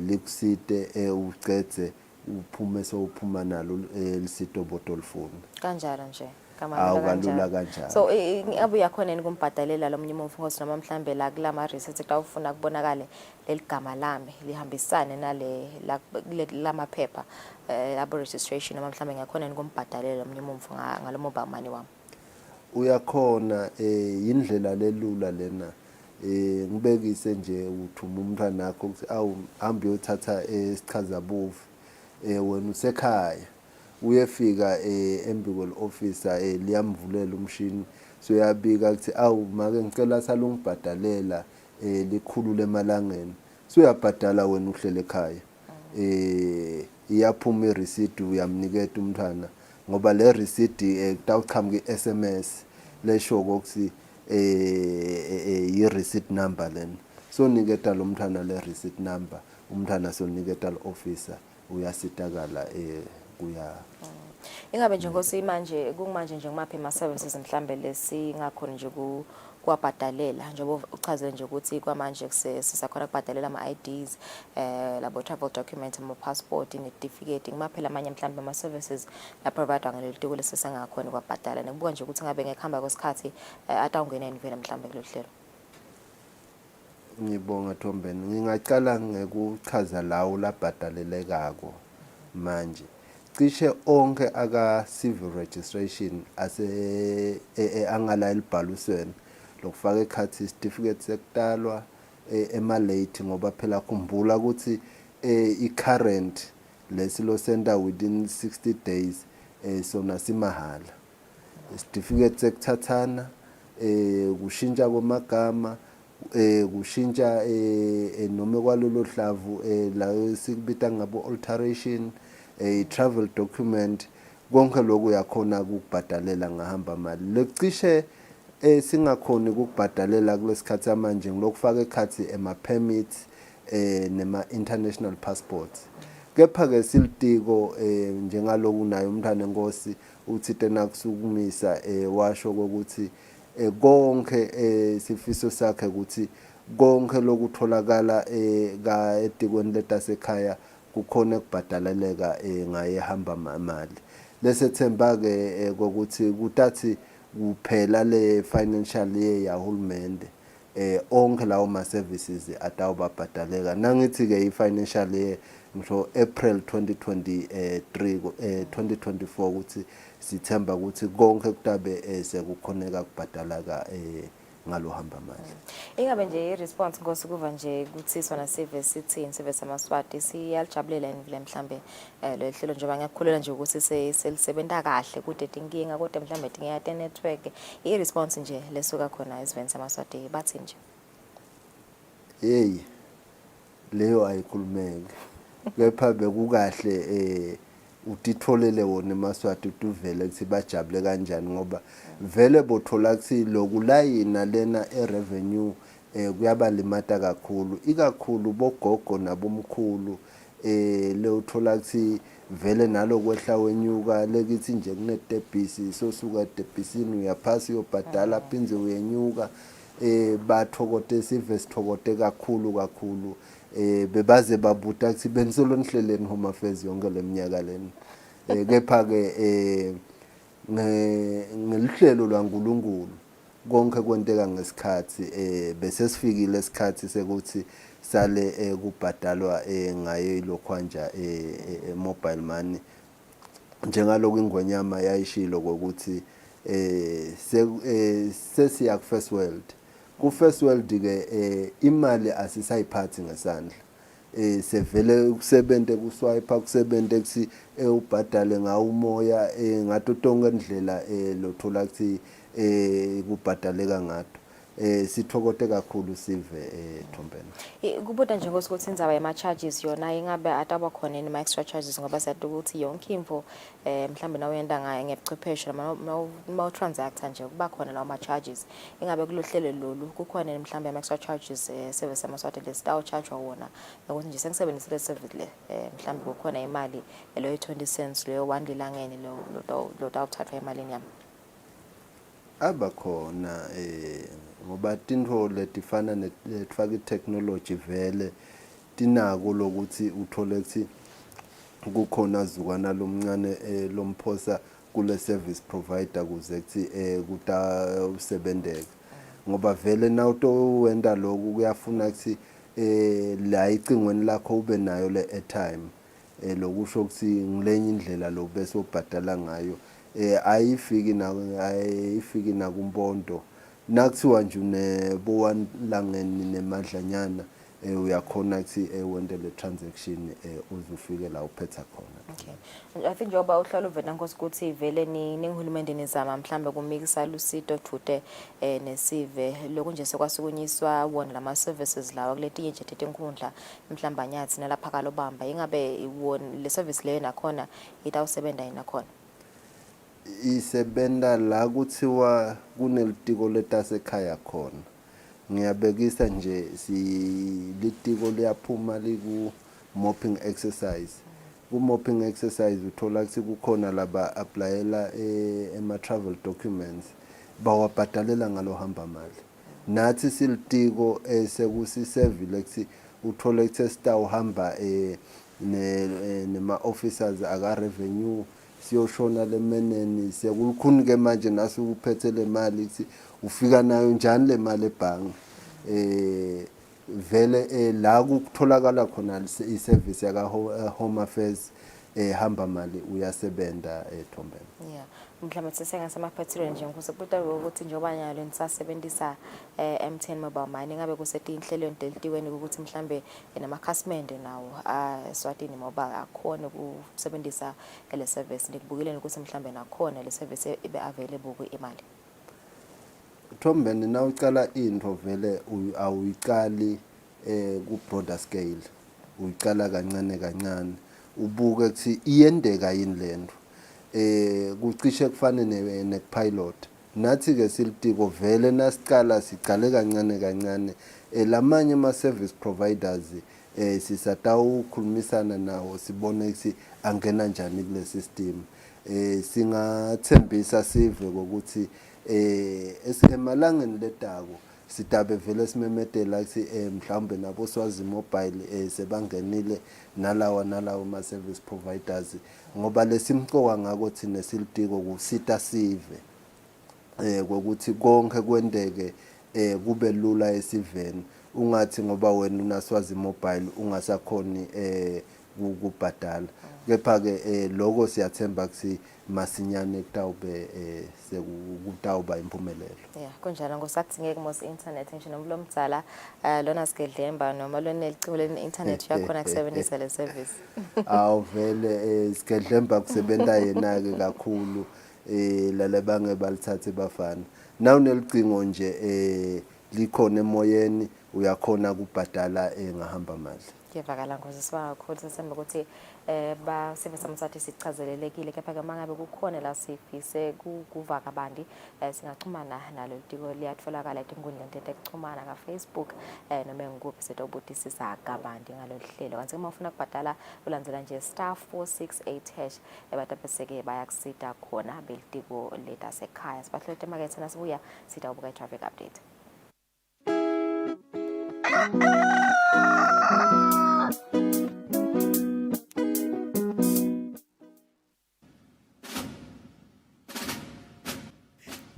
likusite ucede uphume uphuma nalo lisito botolfoni kanjalo nje awukalula kanjalo so abuya khona ni kumbhadalela lo mnyimo mfungosi noma mhlambe la kulama research xa ufuna kubonakale leligama lami lihambisane nale lamaphepha abo registration noma mhlambe ngakhona ni kumbhadalela lo mnyimo mfunga ngalo mobile money wami uyakhona indlela lelula lena ngibekise nje uthuma umntwana wakho ukuthi awu hambe uyothatha isichazabuvu wena usekhaya uyefika embi kwel-officer liyamvulela umshini so uyabika ukuthi awu make ngicela salungibhadalela likhulu lemalangeni so uyabhadala wena uhlele ekhaya iyaphuma ireceipt uyamniketa umntwana ngoba le receipt kutawuqhamuka i-SMS lesho ukuthi i-receipt number lena so niketa lo mntwana le receipt number umntwana soniketa lo-officer uyasitakala kuya ingabe nje ngosi manje kungimanje nje ngimaphi ama services mhlambe lesingakhona nje kuwabhadalela njengoba uchazele nje ukuthi kwamanje sisakhona kubhadalela ama IDs labo travel document ama passport netificate ngimaphela amanye mhlambe ama services la provider ngalelitiko lesesengakhona kwabhadala ngibuka nje ukuthi ngabe ngekhamba kwesikhathi atawungena invela mhlambe kulolu hlelo. Ngibonga Thombeni ngingacala ngekuchaza lawo labhadalelekako manje cishe onke aka civil registration angala elibhalusweni lokufaka ekhathi certificate sekutalwa emalate ngoba phela khumbula ukuthi i-current lesilo senda within 60 days sona simahala certificate sekuthathana kushintsha kwamagama kushintsha noma kwalolo hlavu la sikubita ngabo alteration travel document konke lokho uyakhona ukubhadalela ngahamba mali lecishe singakhona ukubhadalela kulesikhathi manje ngilokufaka ekhathi ema permits nema international passports kepha ke silitiko njengaloku nayo umntana enkosi uthi tena kusukumisa washo ukuthi konke sifiso sakhe ukuthi konke lokutholakala ka etikweni letasekhaya kukhona kubhadaleleka ngaye hamba mali lesethemba ke ukuthi kutathi kuphela le financial year yahulumende onke lawo ma services atawubabhadaleka nangithi ke i-financial year ngisho April 2023 2024 ukuthi sithemba ukuthi konke kutabe sekukhoneka kubhadalaka ngalo hamba manje. Ingabe nje i-response ngosukuva nje ukuthi sona service sithini service amaswati siyalijabulela vile mhlambe lo hlelo njengoba ngiyakukhulela nje ukuthi selisebenza kahle kude inkinga kodwa mhlambe dinga network i-response nje lesuka khona isiveni samaswati bathi nje hey leyo ayikhulumeke kepha bekukahle utitholele wona emaswati utuvele ukuthi bajabule kanjani ngoba vele bothola ukuthi lokulayina lena revenue kuyaba limata kakhulu ikakhulu bogogo nabomkhulu le uthola ukuthi vele nalo kwehla wenyuka lekithi nje kunetebhisi sosuka etebhisini uyaphasi uyobhadala phinze uyenyuka bathokote sive sithokote kakhulu bebaze babuta ukuthi benisolo nihleleni home affairs yonke leminyaka leni kepha ke ngelihlelo lwaNkulunkulu konke kwenteka ngesikhathi bese sifikile isikhathi sekuthi sale kubhadalwa ngayo ilokhwanja mobile money njengaloko ingonyama yayishilo ukuthi sesiya ku first world ku first world ke imali asisayiphathi ngesandla sevele kusebente kuswipe kusebente kusi ubhadale ngawo umoya ngato tonke indlela lothola ukuthi kubhadaleka ngato sithokote kakhulu sive Thombeni kubuda nje ngokuthi indzaba yama charges yona ingabe ataba khona ni extra charges ngoba siyathi ukuthi yonke info mhlambe nawe yenda ngaye ngebuchwepheshe ma transact nje kuba khona lawo ma charges ingabe kulohlelo lolu kukhona mhlambe ama extra charges service amaswati lesitaw charge wona ukuthi nje sengisebenzisile service le mhlambe kukhona imali lo 20 cents leyo 1 lilangeni lo tawuthathwa emalini yami abakhona ngoba tinto letifana netfaka itechnology vele tinako lokuthi uthole ukuthi kukhona zukwana lomncane lomphosa kule service provider kuze kuthi kuta usebenzeke ngoba vele nawuto wenda lokhu kuyafuna ukuthi la icingweni lakho ube nayo le airtime lokusho ukuthi ngilenye indlela lo bese ubhadala ngayo ayifiki nakumpondo nakuthiwa nje unebo langeni nemadlanyana uyakhona ukuthi wende le transaction uzufike la uphetha khona. Okay, I think njengoba uhlala uvela ngosikuthi vele ningihulumende nizama mhlambe kumikisa lusito thute nesive lokho nje sekwasukunyiswa wona lama services lawa kuletinye nje tetenkundla mhlamba anyathi nalapha kalobamba ingabe iwona le service leyo nakhona itawusebenza yina khona isebenda la kuthiwa kunelitiko letasekhaya khona ngiyabekisa nje litiko liyaphuma liku mopping exercise ku mopping exercise uthola ukuthi kukhona laba applyela ema travel documents bawabhadalela ngalo hamba mali nathi silitiko sekusisevile ukuthi uthole ukuthi sitawuhamba nema officers aka revenue siyoshona lemeneni sekulukhuni ke manje nasu uphethe le mali ukuthi ufika nayo njani le mali ebhangi vele la kutholakala khona iservice yaka home affairs hamba mali uyasebenza Thombeni mhlawumbe sesengasema pattern nje ngikubuta ukuthi njengoba nyalo nisasebenzisa M10 mobile money ngabe kusethi inhlelo endelitiweni ukuthi mhlambe namakhasimende nawo Eswatini mobile akhona ukusebenzisa le service nikubukileni ukuthi mhlambe nakhona le service ibe available kuimali Thombeni nawucala into vele awuyiqali ku broader scale uyiqala kancane ubuke ukuthi iyendeka yini lento kucishe kufane nepilot nathi ke silitiko vele nasiqala siqale kancane lamanye ama service providers sisatawukhulumisana nawo sibone ukuthi angena njani kule system singathembisa sive ukuthi esemalangeni letako sitabe vele simemedela ukuthi mhlawumbe nabo swazi mobile sebangenile nalawa ama service providers ngoba lesimcoka ngako thina silitiko kusita sive kokuthi konke kwendeke kube lula esiveni ungathi ngoba wena unaswazi mobile ungasakhoni ukubhadala kepha ke lokho siyathemba ukuthi masinyane kutawube sekutawuba impumelelo. Yeah, kunjalo ngosakudingeka mos internet ngisho noma lo mdzala lona sigedlemba noma lona eliciko le internet yakhona kusebenzisa le service. Awuvele sigedlemba kusebenta yena ke kakhulu lale bange balithathe bafana. Nawu nelicingo nje likhona emoyeni uyakhona ukubhadala ngahamba mali. Ngiyavakala ngoziswa kakhulu sesembe ukuthi basive samthatha sichazelelekile kepha ke mangabe kukhona la sifise kuvaka bandi singaxhumana nalo tiko liyatfolakala etinkundleni zokuxhumana ka Facebook noma ngikuphi setobudisisa kabandi ngalo hlelo kanti uma ufuna ukubhadala ulandzela nje *468# ebatapeseke bayakusita khona belitiko letasekhaya sibahlole emakethe nasibuya sita ubuka traffic update.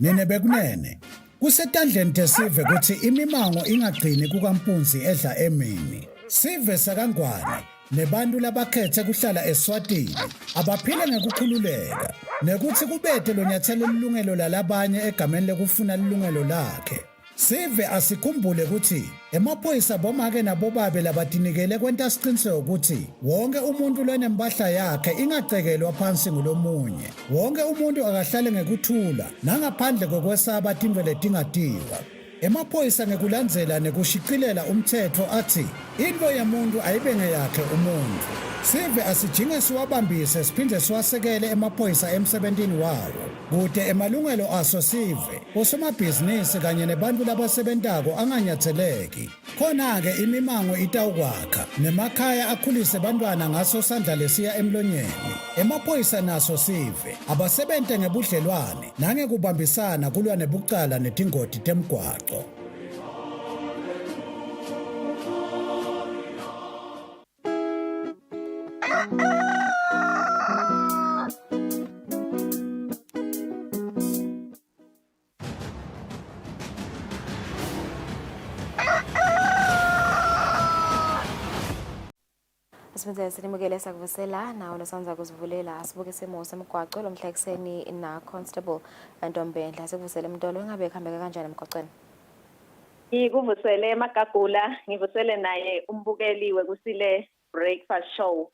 Nene bekunene kusetandleni tesive ukuthi imimango ingagcini kukampunzi edla emini sive sakangwane nebantu labakhethe kuhlala Eswatini abaphile ngekukhululeka nekuthi kubete lo nyathelo lilungelo lalabanye egameni lekufuna lilungelo lakhe. Sive asikhumbule ukuthi emaphoyisa bomake nabobabe labatinikele kwenta siqiniseko ukuthi wonke umuntu lonempahla yakhe ingacekelwa phansi ngulomunye. Wonke umuntu akahlale ngekuthula nangaphandle kokwesaba tindwe letingatiwa. Emaphoyisa ngekulandzela nekushiqilela umthetho athi into yemuntu ayibe ngeyakhe umuntu. Sive asijinge siwabambise siphinde siwasekele emaphoyisa emsebentini wawo. Kude emalungelo aso sive osomabhizinisi kanye nebantu labasebentako anganyatheleki. Khona-ke imimango itawukwakha nemakhaya akhulise bantwana ngaso sandla lesiya emlonyeni. Emaphoyisa naso sive abasebente ngebudlelwane nangekubambisana kulwa nebucala netingoti temgwaqo. Asimenzele sinimukele sakuvusela nawo losanza kuzivulela sibuke simo semgwaqo lomhla ekseni na Constable Ntombendla sikuvusele Mtolo ngabe khambeka kanjani emgwaqweni. Ngikuvusele Magagula ngivusele naye umbukeli wekusile breakfast show.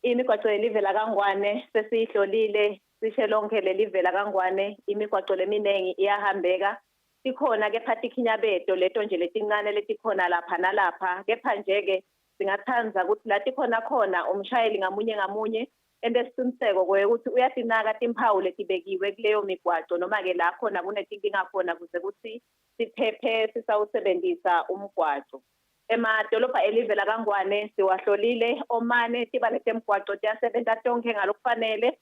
Imigwaqo elivela kaNgwane sesihlolile sishe lonke lelivela kaNgwane imigwaqo leminengi iyahambeka. Sikhona ke phathi Kinyabeto leto nje letincane letikhona lapha nalapha kepha nje ke singathanza ukuthi lathi khona umshayeli ngamunye endesiqiniseko ukuthi uyasinaka timphawu letibekiwe kuleyo migwaqo noma ke la khona kunetinkinga khona kuze ukuthi siphephe sisawusebenzisa umgwaqo. Emadolobha elivela kaNgwane siwahlolile omane tiba letemgwaqo tiyasebenza tonke ngalokufanele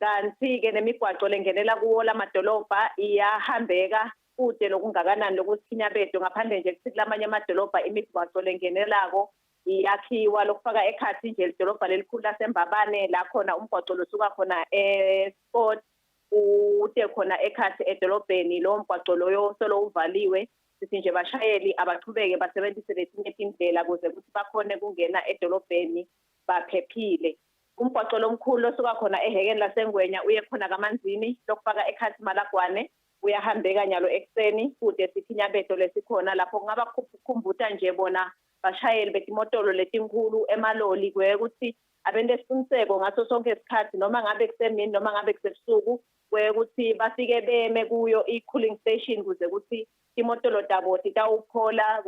kanti ke nemigwaqo lengenela kuwo lamadolobha iyahambeka kude lokungakanani lokuthi Kinyabeto ngaphandle nje kuthi kulamanye amadolobha imigwaqo lengenelako iyakhiwa lokufaka ekhathi nje idolobha lelikhulu laseMbabane la khona umgwaqo losuka khona eSport ude khona ekhathi edolobheni lo mgwaqo loyo solo uvaliwe sithi nje bashayeli abaqhubeke basebenzise letinye indlela kuze ukuthi bakhone kungena edolobheni baphephile. Umgwaqo lomkhulu losuka khona ehekeni laseNgwenya uye khona kaManzini lokufaka ekhathi Malagwane uyahambeka nyalo ekseni kude siKinyabeto lesikhona lapho kungaba kukhumbuta nje bona bashayeli betimotolo letinkulu emaloli ukuthi abende isiqiniseko ngaso sonke isikhathi noma ngabe kusemini noma ngabe kusebusuku ukuthi bafike beme kuyo i-cooling station kuze ukuthi imotolo tabo titawuphola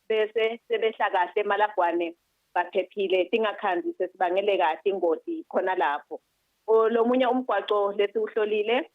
bese sebehla kahle eMalagwane baphephile tingakhanzi sesibangele kahle ingoti khona lapho. Lomunye umgwaqo lesiuhlolile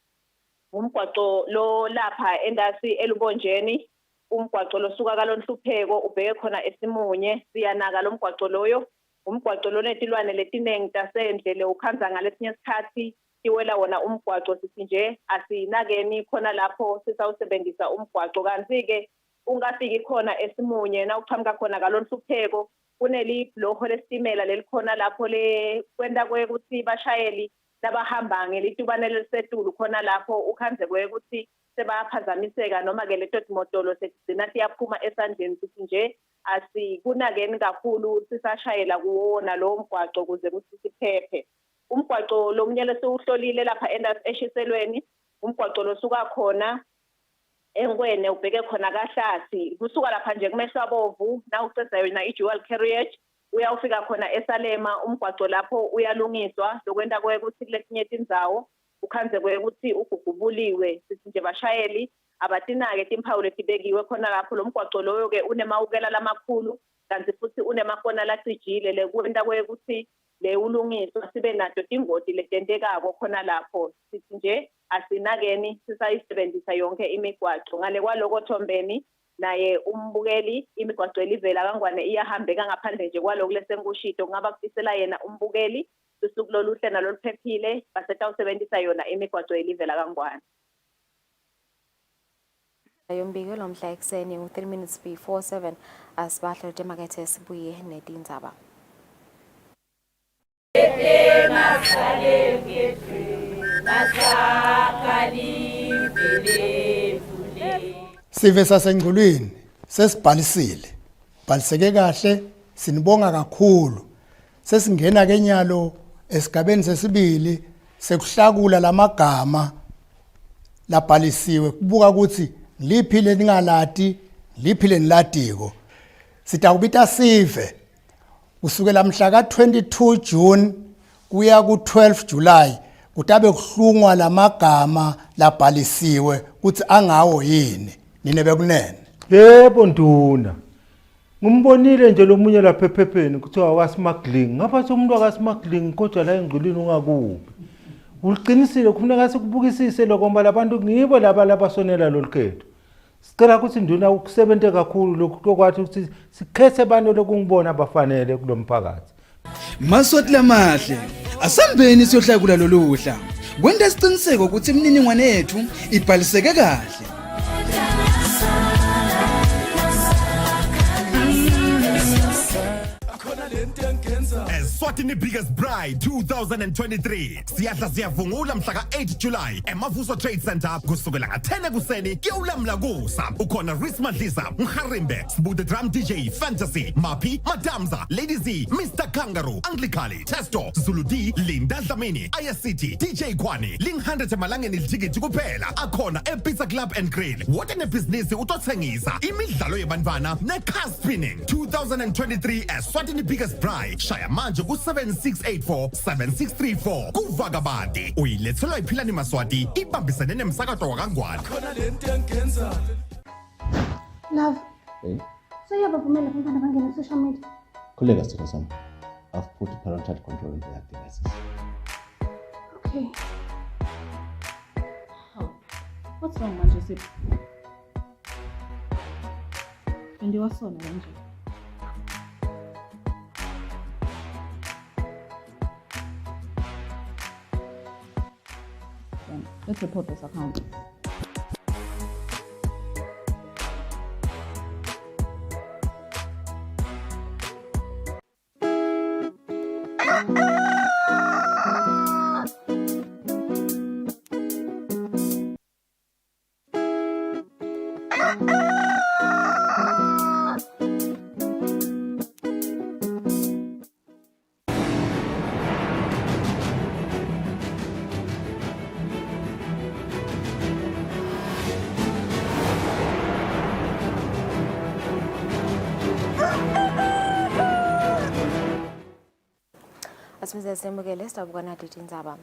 umgwaqo lo lapha endasi elubonjeni umgwaqo losuka kalonhlupheko ubheke khona eSimunye siyanaka lo mgwaqo loyo umgwaqo lonetilwane letinengi tasendlele ukhanza ngalesinye isikhathi tiwela wona umgwaqo sithi nje asinakeni khona lapho sisawusebenzisa umgwaqo kanti ke ungafiki khona eSimunye na uqhamuka khona kalonhlupheko kunelibloho lesitimela lelikhona lapho le kwenta ukuthi bashayeli labahamba ngelitubane lelisetulu khona lapho ukhanze ukuthi sebaphazamiseka noma ke leto timotolo sekugcina siyaphuma esandleni sithi nje asikunakeni kakhulu sisashayela kuwona lo mgwaqo kuze kuthi siphephe. Umgwaqo lomunye lesiwuhlolile lapha eshiselweni umgwaqo losuka khona engwene ubheke khona kahlasi kusuka lapha nje kumehlabovu na uceda yona i-dual carriage uyawufika khona eSalema umgwaqo lapho uyalungiswa lokwenta kwekuthi kulesinye tindzawo ukhanze kwekuthi ugugubuliwe sithi nje bashayeli abatinake timphawu letibekiwe khona lapho lo mgwaqo loyo ke unemawukela lamakhulu kanti futhi unemakona lacijile lekwenta kwekuthi le ulungiswa sibe nato tingoti letentekako khona lapho sithi nje asinakeni sisayisebenzisa yonke imigwaqo ngale kwaloko Thombeni naye umbukeli imigwaqo elivela kaNgwane iyahambeka ngaphandle nje kwaloko lesenkushito kungaba kufisela yena umbukeli usuku loluhle naloluphephile basetawusebenzisa yona imigwaqo elivela kaNgwane. Yombikelo mhla ekseni 3 minutes before 7 asibahla emakethe sibuye netindzaba. Sive sasengculwini sesibhalisile bhaliseke kahle sinibonga kakhulu sesingena ke nyalo esigabeni sesibili sekuhlakula lamagama labhalisiwe kubuka ukuthi liphile ningalati liphile nilatiko sitakubita sive kusukela mhla ka 22 June kuya ku 12 July kutabe kuhlungwa lamagama labhalisiwe ukuthi angawo yini nine bekunene. Yebo nduna ngumbonile nje lomunye lapha ephepheni kuthiwa wakasmuggling ngapha umuntu wakasmuggling kodwa la engculini ungakubi uliqinisile kufuneka sikubukisise lokho ngoba labantu ngibo laba labasonela lolukhetho sicela ukuthi nduna ukusebenze kakhulu lokho kokwathi ukuthi sikhethe abantu lokungibona abafanele kulomphakathi. Maswati lamahle asambeni siyohlakula loluhla kwenta isiqiniseko ukuthi imininingwane yethu ibhaliseke kahle. Eswatini Biggest Bride 2023 siyahla siyavungula mhla ka-8 July emavuso Trade Center kusukela nga-10 ekuseni kuyawulamla kusa ukhona Reese Madlisa Mharimbe Sbude Drum DJ Fantasy Mapi Madamza Lady Z Mr. Kangaroo Anglicali Testo Zulu D Linda Dlamini Ayacity DJ Kwani ling 100 emalangeni litikiti kuphela akhona ePizza Club and Grill wote nebhizinisi utothengisa imidlalo yebantwana ne-car spinning 2023 Eswatini Biggest Bride shaya manje ku-7684-7634 kuvakabadi uyilethelwa iphilani Maswati ibambisene nemsakato wakangwane. Love. Hey. Sayabavumela abantwana bangena social media. Khuleka sithando sami. I've put parental control on their devices. Okay. How? What's wrong manje Sipho? Ndiwasona kanje. Let's report this account. Asimze semukele sidabukana ditindzaba.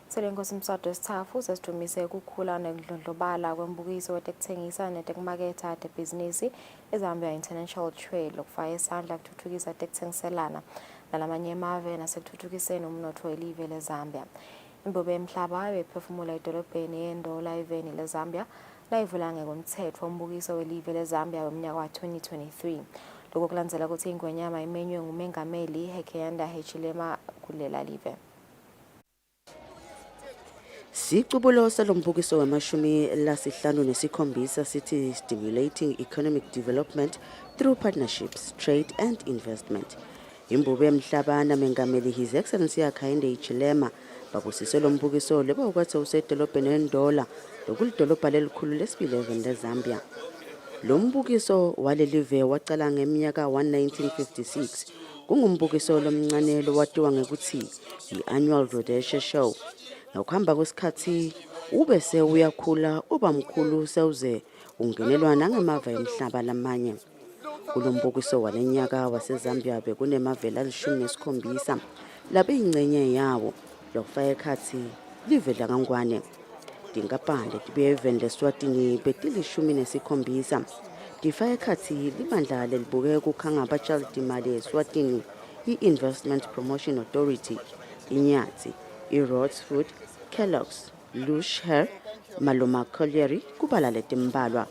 Selenkosi Mswati wesithathu sesidumise ukukhula nekudlondlobala kwembukiso wetekuthengisa netekumaketha tebhizinisi eZambia International Trade lokufaka isandla kuthuthukisa tekuthengiselana nalamanye emave nasekuthuthukiseni umnotho welive leZambia. Imbobe emhlaba bephefumula edolobheni yeNdola eveni leZambia layivula ngekomthetho umbukiso welive leZambia weminyaka wa 2023. Lokho kulandzela ukuthi ingwenyama imenywe ngumengameli Hakainde Hichilema kulela live. Sicubulo salombukiso wamashumi lasihlanu nesikhombisa sithi stimulating economic development through partnerships, trade and investment. Imbube emhlabana mengameli His Excellency Hakainde Hichilema babusise lo mbukiso lebawukwathi usedolobheni endola lokulidolobha lelikhulu lesibili leZambia. Lo mbukiso walelive waqala ngeminyaka 1956 kungumbukiso lomncane lowatiwa ngekuthi i-annual Rhodesia Show. Ngokuhamba kwesikhathi ube sewuyakhula uba mkhulu sewuze ungenelwa nangemava emhlaba lamanye. Kulo mbukiso walenyaka waseZambia bekunemavela ali-17 labe ingcenye yawo lokufaka ekhathi live lakangwane. Tinkapani tibuye eveni leSwatini betili-17 tifaka ekhathi libandla lelibuke kukhanga abatshal'timali eSwatini, i-Investment Promotion Authority, iNyatsi, i-Rhodes Food, Kellogg's, Lush Hair, Maloma Colliery kubala letimbalwa.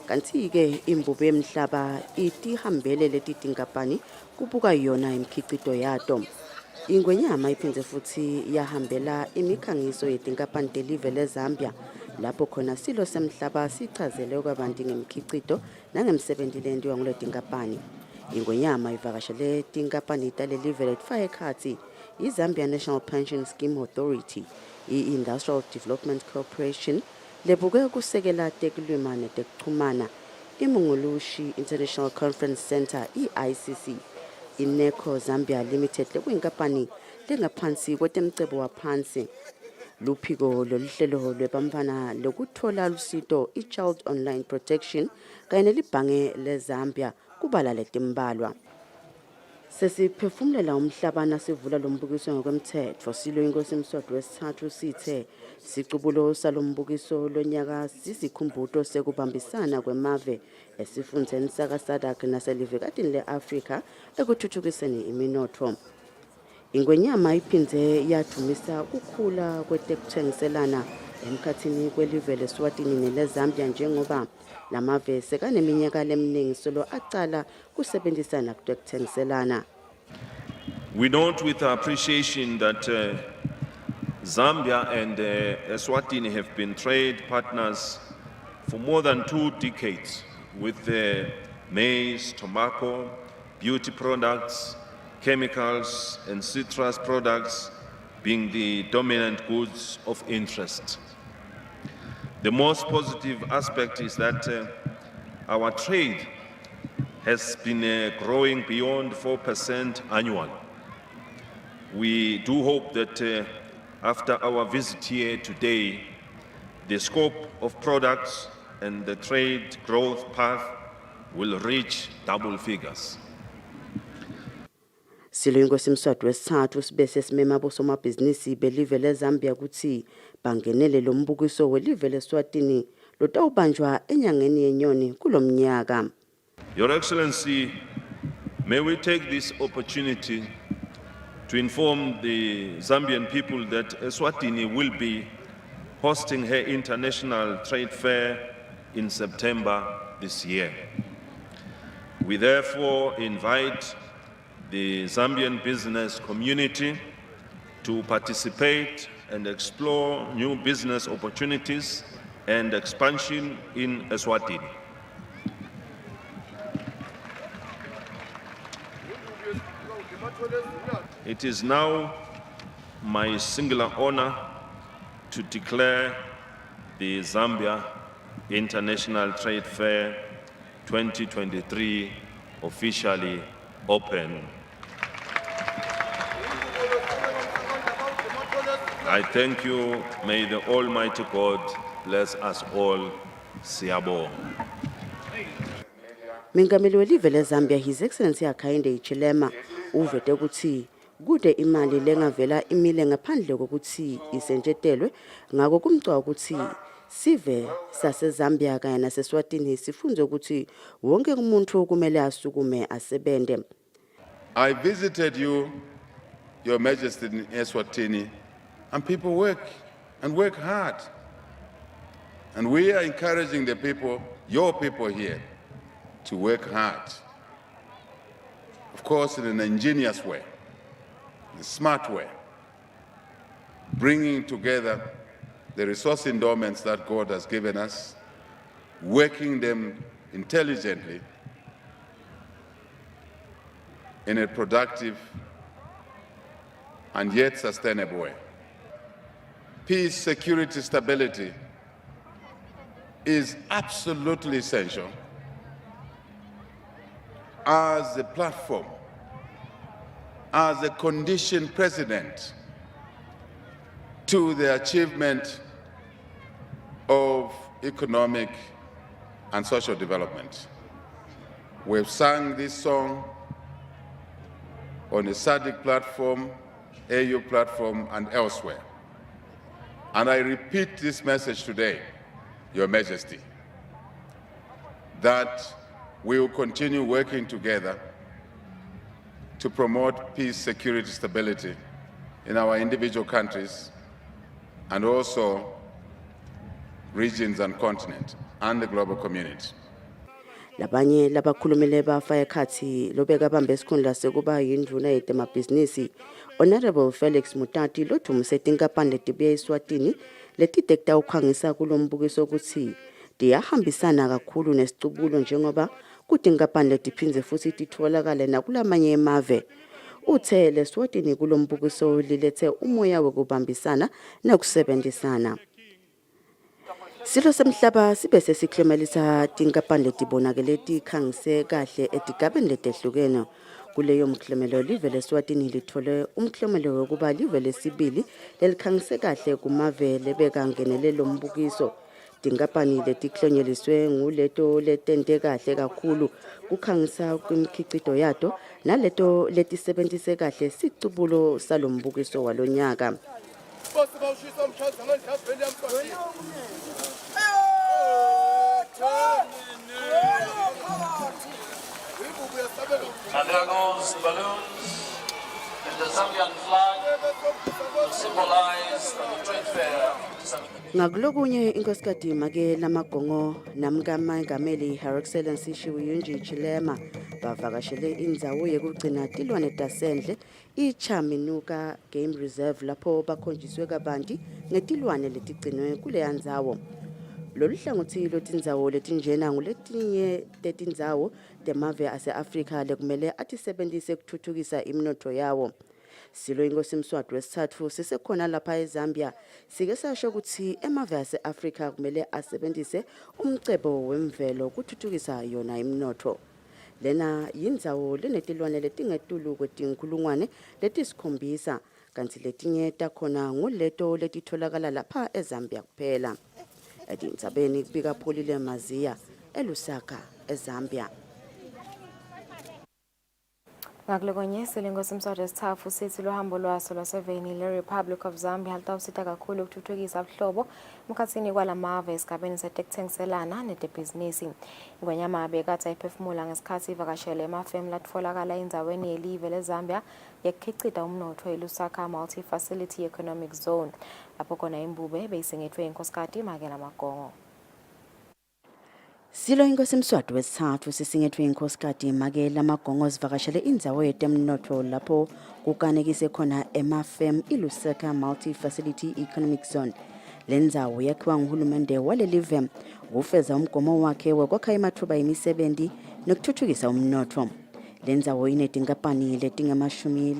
Kanti-ke imbube yemhlaba itihambele leti tinkampani kubuka yona imkhicito yato. Ingwenyama iphindze futhi yahambela imikhangiso yetinkampani telive leZambia lapho khona silo semhlaba sichazele kwabantu ngemkhicito nangemsebenzi lenziwa ngule tinkampani. Ingwenyama ivakashele tinkampani talelive letifaka ekhathi iZambia National Pension Scheme Authority, i-Industrial Development Corporation, lebuke kusekela tekulima netekuchumana, iMungulushi International Conference Center, i-ICC, iNeco Zambia Limited lekuyinkampani lengaphansi kwetemcebo waphansi. Luphiko loluhlelo lwebantfwana lokuthola lusito i-Child Online Protection kanye nelibhange leZambia kubala letimbalwa. Sesiphefumulela umhlaba sivula lo mbukiso ngokwemthetho. Silo inkosi Mswati wesithathu sithe sicubulo salombukiso lonyaka sisikhumbuto sekubambisana kwemave esifundzeni sakaSadak naselivekatini le-Afrika ekuthuthukiseni iminotho. Ingwenyama iphindze yathumisa ukukhula kwetekuthengiselana emkhathini kwelive leSwatini neleZambia njengoba lamave sekaneminyaka leminingi solo aqala kusebenzisana kutekuthengiselana. We note with appreciation that Zambia and Eswatini have been trade partners for more than 2 decades with maize, tobacco, beauty products, chemicals and citrus products being the dominant goods of interest. The most positive aspect is that our trade has been growing beyond 4% annually. We do hope that after our visit here today, the scope of products and the trade growth path will reach double figures. Silo inkosi Mswati wesithathu sibese simema bosomabhizinisi belive leZambia ukuthi bangenele lo mbukiso welive leSwatini lotawubanjwa enyangeni yenyoni kulomnyaka. Your Excellency, may we take this opportunity to inform the Zambian people that Eswatini will be hosting her international trade fair in September this year. We therefore invite the Zambian business community to participate and explore new business opportunities and expansion in Eswatini. It is now my singular honor to declare the Zambia International Trade Fair 2023 officially open. I thank you. May the Almighty God bless us all. Siyabonga. Mengameli welive leZambia His Excellency Hakainde Hichilema uvete ukuthi kude imali lengavela imile ngaphandle kokuthi isentshetelwe ngako kumcwa ukuthi sive saseZambia kanye naseSwatini sifunze ukuthi wonke umuntu kumele asukume asebende. I visited you, Your Majesty, in Eswatini, and people work and work hard. And we are encouraging the people, your people here, to work hard. Of course, in an ingenious way, a smart way, bringing together the resource endowments that God has given us, working them intelligently in a productive and yet sustainable way. peace, security, stability is absolutely essential as a platform, as a condition precedent to the achievement of economic and social development. We've sung this song on a SADC platform, AU platform, and elsewhere. And I repeat this message today, Your Majesty, that we will continue working together to promote peace, security, stability in our individual countries and also regions and continent and the global community. Labanye labakhulumile bafaya ekhathi lobeka bambe isikhundla sekuba yinduna yemabhizinisi Honorable Felix Mutati lothumise tinkampani letibuye eSwatini letidekta ukhangisa kulombukiso ukuthi diyahambisana kakhulu nesicubulo njengoba kutinkampani letiphinze futhi titholakala nakulamanye emave. Uthe leSwatini kulombukiso lilethe umoya wokubambisana nokusebenzisana. Silo semhlaba sibe sesiklemelisa tinkampani letibonakele tikhangise kahle etigabeni letehlukene. Kuleyo mklemelo live leSwatini lithole umklemelo wokuba live lesibili lelikhangise kahle kumave lebeka ngenelelo mbukiso. Tinkampani letiklonyeliswe nguleto letente kahle kakhulu kukhangisa kwimkhicito yato naleto letisebenzise kahle sicubulo salombukiso walonyaka. And there goes the balloons and the Zambian flag to symbolize the trade fair. Ngakulokunye inkosikazi make lamagongo namkamangameli Her Excellency Shiyunji Chilema bavakashele indzawo yekugcina tilwane tasendle iChaminuka Game Reserve lapho bakhonjiswe kabanti ngetilwane letigcinwe kuleya ndzawo. Lolu hlangothi lotindzawo letinjena nguletinye tetindzawo temave ase-Afrika lekumele atisebenzise kuthuthukisa imnotho yawo. Silo inkosi Mswati wesithathu sisekhona lapha eZambia sike sasho ukuthi emave ase-Afrika kumele asebenzise umcebo wemvelo kuthuthukisa yona imnotho. Lena yindzawo lenetilwane letingetulu kwetinkulungwane letisikhombisa kanti letinye takhona nguleto letitholakala lapha eZambia kuphela. Edindzabeni kubika Pholile Maziya eLusaka eZambia. Ngakulokunye silingosi Mswati wesithathu sithi lohambo lwaso lwaseveni le-Republic of Zambia litawusita kakhulu ukuthuthukisa ubuhlobo emkhatsini kwalamave esigabeni setekuthengiselana netebhizinisi. Ingonyama bekade ayiphefumula ngesikhathi ivakashele emafemu latfolakala endzaweni yelive leZambia yekukhicita umnotho eLusaka Multi-Facility Economic Zone lapho khona imbube beyisengethwe inkosikazi Makela Magongo. Silo inkosi Mswati wesithathu sisingethwe inkosikazi Makela Magongo sivakashele indzawo yetemnotho lapho kukanekise khona emafem iLusaka Multi-Facility Economic Zone. Lendzawo yakhiwa nguhulumende walelive ukufeza umgomo wakhe wokwakha amathuba emisebenzi nokuthuthukisa umnotho. Lendzawo inetinkampani letingamashumi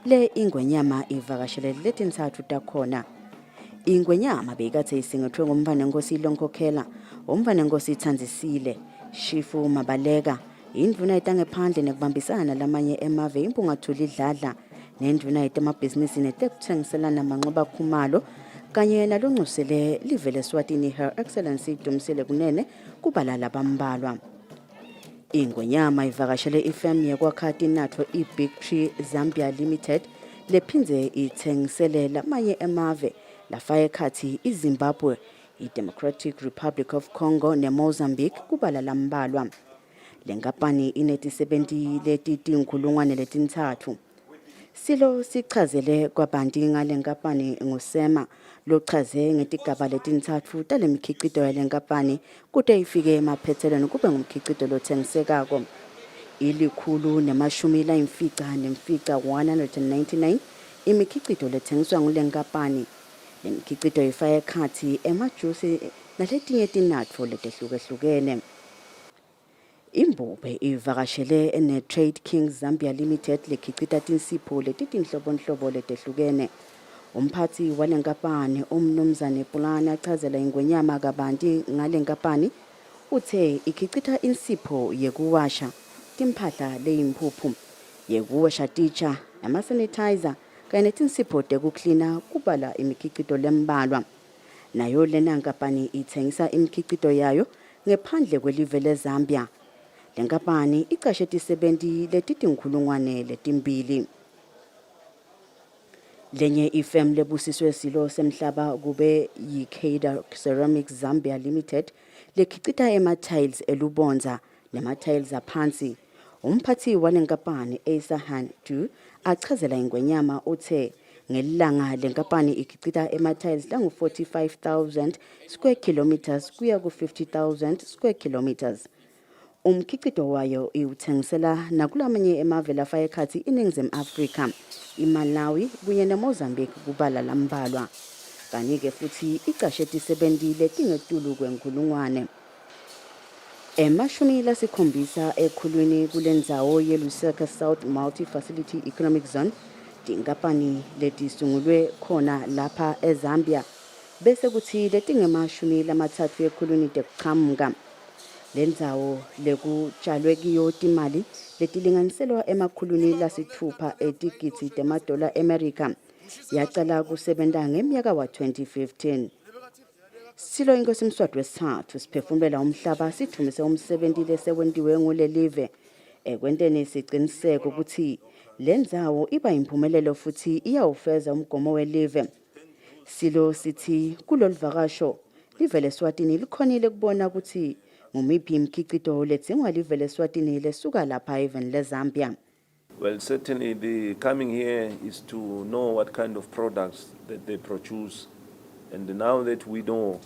le ingwenyama ivakashele letintsathu takhona. Ingwenyama bekade isingethwe ngumvanenkosi Lonkokhela, umvanenkosi Thanzisile, Shifu Mabaleka, indvuna yetangephandle nekubambisana lamanye emave impungathuli idladla, nendvuna yetemabhizinisi netekuthengiselana manxoba khumalo, kanye nalongcusele live leSwatini Her Excellency Kusile kunene kubala labambalwa. Ingwenyama ivakashele ifem yekwakha tinatho iBig Tree Zambia Limited lephinze ithengisele lamanye emave lafaya ekhathi iZimbabwe, iDemocratic Republic of Congo neMozambique kubala lambalwa. Lenkampani inetisebenti letitinkulungwane letintsathu. Silo sichazele kwabanti ngalenkampani ngusema lochaze ngetigaba letintsathu talemkhicito yalenkampani kude ifike emaphethelweni kube ngumkhicito lothengisekako. Ilikhulu nemashumi layimfica nemfica 199 imikhicito lethengiswa ngulenkampani. Lemkhicito ifaya ekhathi emajusi naletinye tinatfo letehlukehlukene. Imbube ivakashele ene-Trade King Zambia Limited lekhicita tinsipho letitinhlobonhlobo letehlukene. Umphathi walenkampani umnumzane Pulana achazela ingwenyama kabanti ngalenkampani uthe ikhicitha insipho yekuwasha timpahla leyimpuphu yekuwasha titsha ama-sanitizer kanye netinsipho tekuklina kubala imikhicito lembalwa. Nayo lena nkampani ithengisa imikhicito yayo ngaphandle kwelive leZambia. Le nkampani icashe tisebenti letitinkhulungwane letimbili. Lenye ifem lebusiswe silo semhlaba kube yiKada Ceramics Zambia Limited lekhicita ema-tiles elubonza nema-tiles aphansi. Umphathi walenkampani Esahan Du achazela ingwenyama uthe ngelanga lenkampani ikhicita ema-tiles langu-45,000 square kilometers kuya ku-50,000 square kilometers. Umkhicito wayo iwuthengisela nakulamanye emave lafa ekhathi iNingizimu Afrika, iMalawi kunye neMozambique kubala lambalwa. Kanike futhi icashe tisebenti letingetulu kwenkulungwane. Emashumi lasikhombisa ekhulwini kulendzawo yeLusaka South Multi-Facility Economic Zone, tinkampani letisungulwe khona lapha eZambia, bese kuthi letingemashumi lamathathu ekhulwini tekuqhamuka. Lendzawo lekutshalwe kiyo timali letilinganiselwa emakhulwini lasithupha etigidzi temadola America yacala kusebenta ngeminyaka wa-2015. Silo Inkosi Mswati wesithathu siphefumulela umhlaba sithumise umsebenzi lesewentiwe ngulelive ekwenteni siciniseko ukuthi lendzawo iba impumelelo futhi iyawufeza umgomo welive. Silo sithi kuloluvakasho live leSwatini likhonile kubona ukuthi ngumiphi imkhicito ledzingwa live leSwatini lesuka lapha even leZambia. Well, certainly the coming here is to know what kind of products that they produce. And now that we know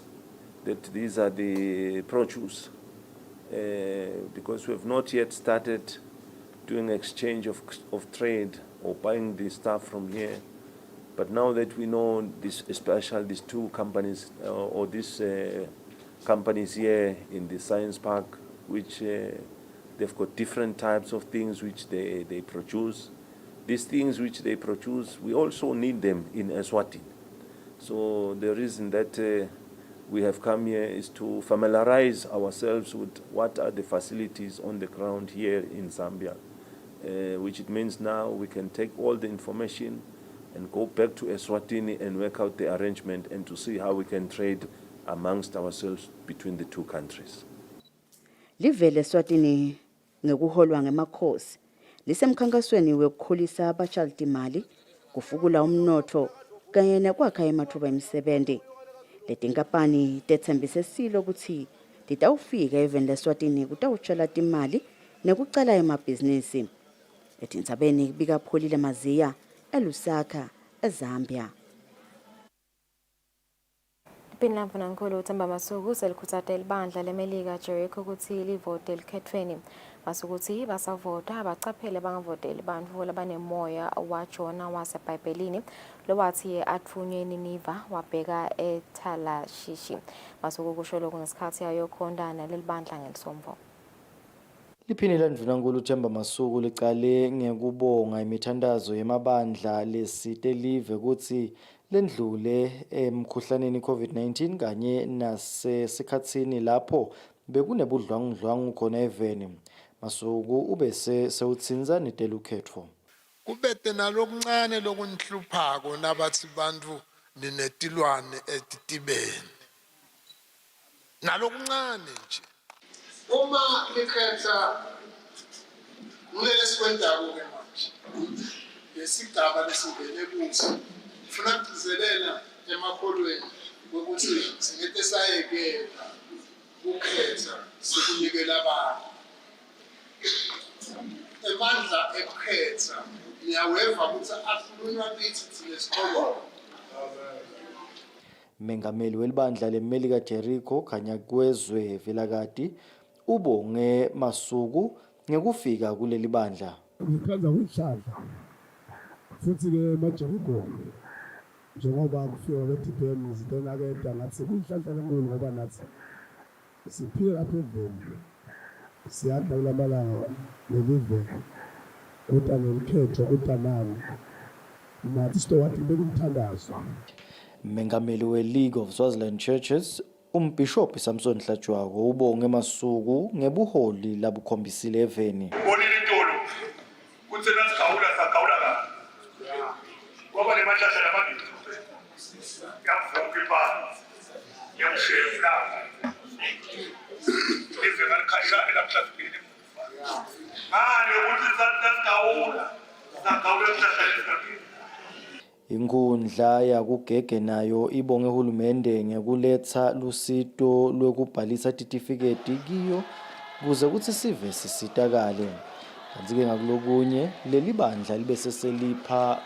that these are the produce, because we have not yet started doing exchange of trade or buying the stuff from here, but now that we know this, especially these two companies or these companies here in the science park, which they've got different types of things which they produce. These things which they produce, we also need them in Eswatini. So the reason that we have come here is to familiarize ourselves with what are the facilities on the ground here in Zambia, which it means now we can take all the information and go back to Eswatini and work out the arrangement and to see how we can trade amongst ourselves between the two countries. Live leSwatini ngekuholwa ngemakhosi lisemkhankasweni wekukhulisa abatshaltimali, kufukula umnotho kanye nekwakha emathuba emisebenzi. Letinkampani tethembise silo ukuthi titawufika even leSwatini kutawutshala timali nekucala emabhizinisi. Etindzabeni kubika Pholile Maziya eLusaka eZambia. Iphini mfunankulu uThemba Masuku selikhuthata elibandla leMelika Jericho ukuthi livote elikhethweni. Masukuthi basavota abacaphele bangavoteli bantfu labanemoya wajona waseBhayibhelini lowathi athunywe eNiniva wabheka eThalashishi. Masuku kusho lokho ngesikhathi ayokhondana lelibandla ngelisomvo. Liphini landvunankulu uThemba Masuku licale ngekubonga imithandazo yemabandla lesite live kutsi lendlule emkhuhlaneni COVID-19 kanye nasesikhatsini lapho bekunebudlwangudlwangu khona eveni. Masuku ubese sewutsinza netelukhetfo. Kubete nalokuncane lokunhluphako nabathi bantfu ninetilwane etitibeni. Nalokuncane nje. Uma likhetha kulesikwendako ke manje. Lesigaba lesingene kuso. Ufuna kugcizelela emakholweni ukuthi singete sayekela ukukhetha sikunikela abantu. Emandla ekukhetha niyaweva ukuthi akhulunywa kithi thina esikolweni. Mengameli welibandla leMelika Jericho khanya kwezwe Vilakati ubonge Masuku ngekufika kuleli bandla. Ngikhaza ukuhlala futhi ke maJericho njengoba kufika kweDPM zitena ke ngathi kuhlanhla lenkulu ngoba nathi siphila lapha eveni siyadla kulamalanga nelive kodwa ngelikhetho kodwa nami nathi sitokwathi bekumthandazo. Mengameli we-League of Swaziland Churches umbhishobhi Samson Hlatshwako ubonge Masuku ngebuholi labukhombisile eveni. Bonile intolo kuthi nasigawula sagawula la. Ngoba le mashasha lamabili. Yavuka ibani. Yamshela. Lize ngalikhashana lamhlazibili. Manje ukuthi sasigawula sagawula mshasha lesibili. Inkundla yakugege nayo ibonge uhulumende ngekuletha lusito lwekubhalisa titifiketi kiyo kuze kuthi sive sisitakale. Kanti-ke ngakulokunye leli bandla libe seselipha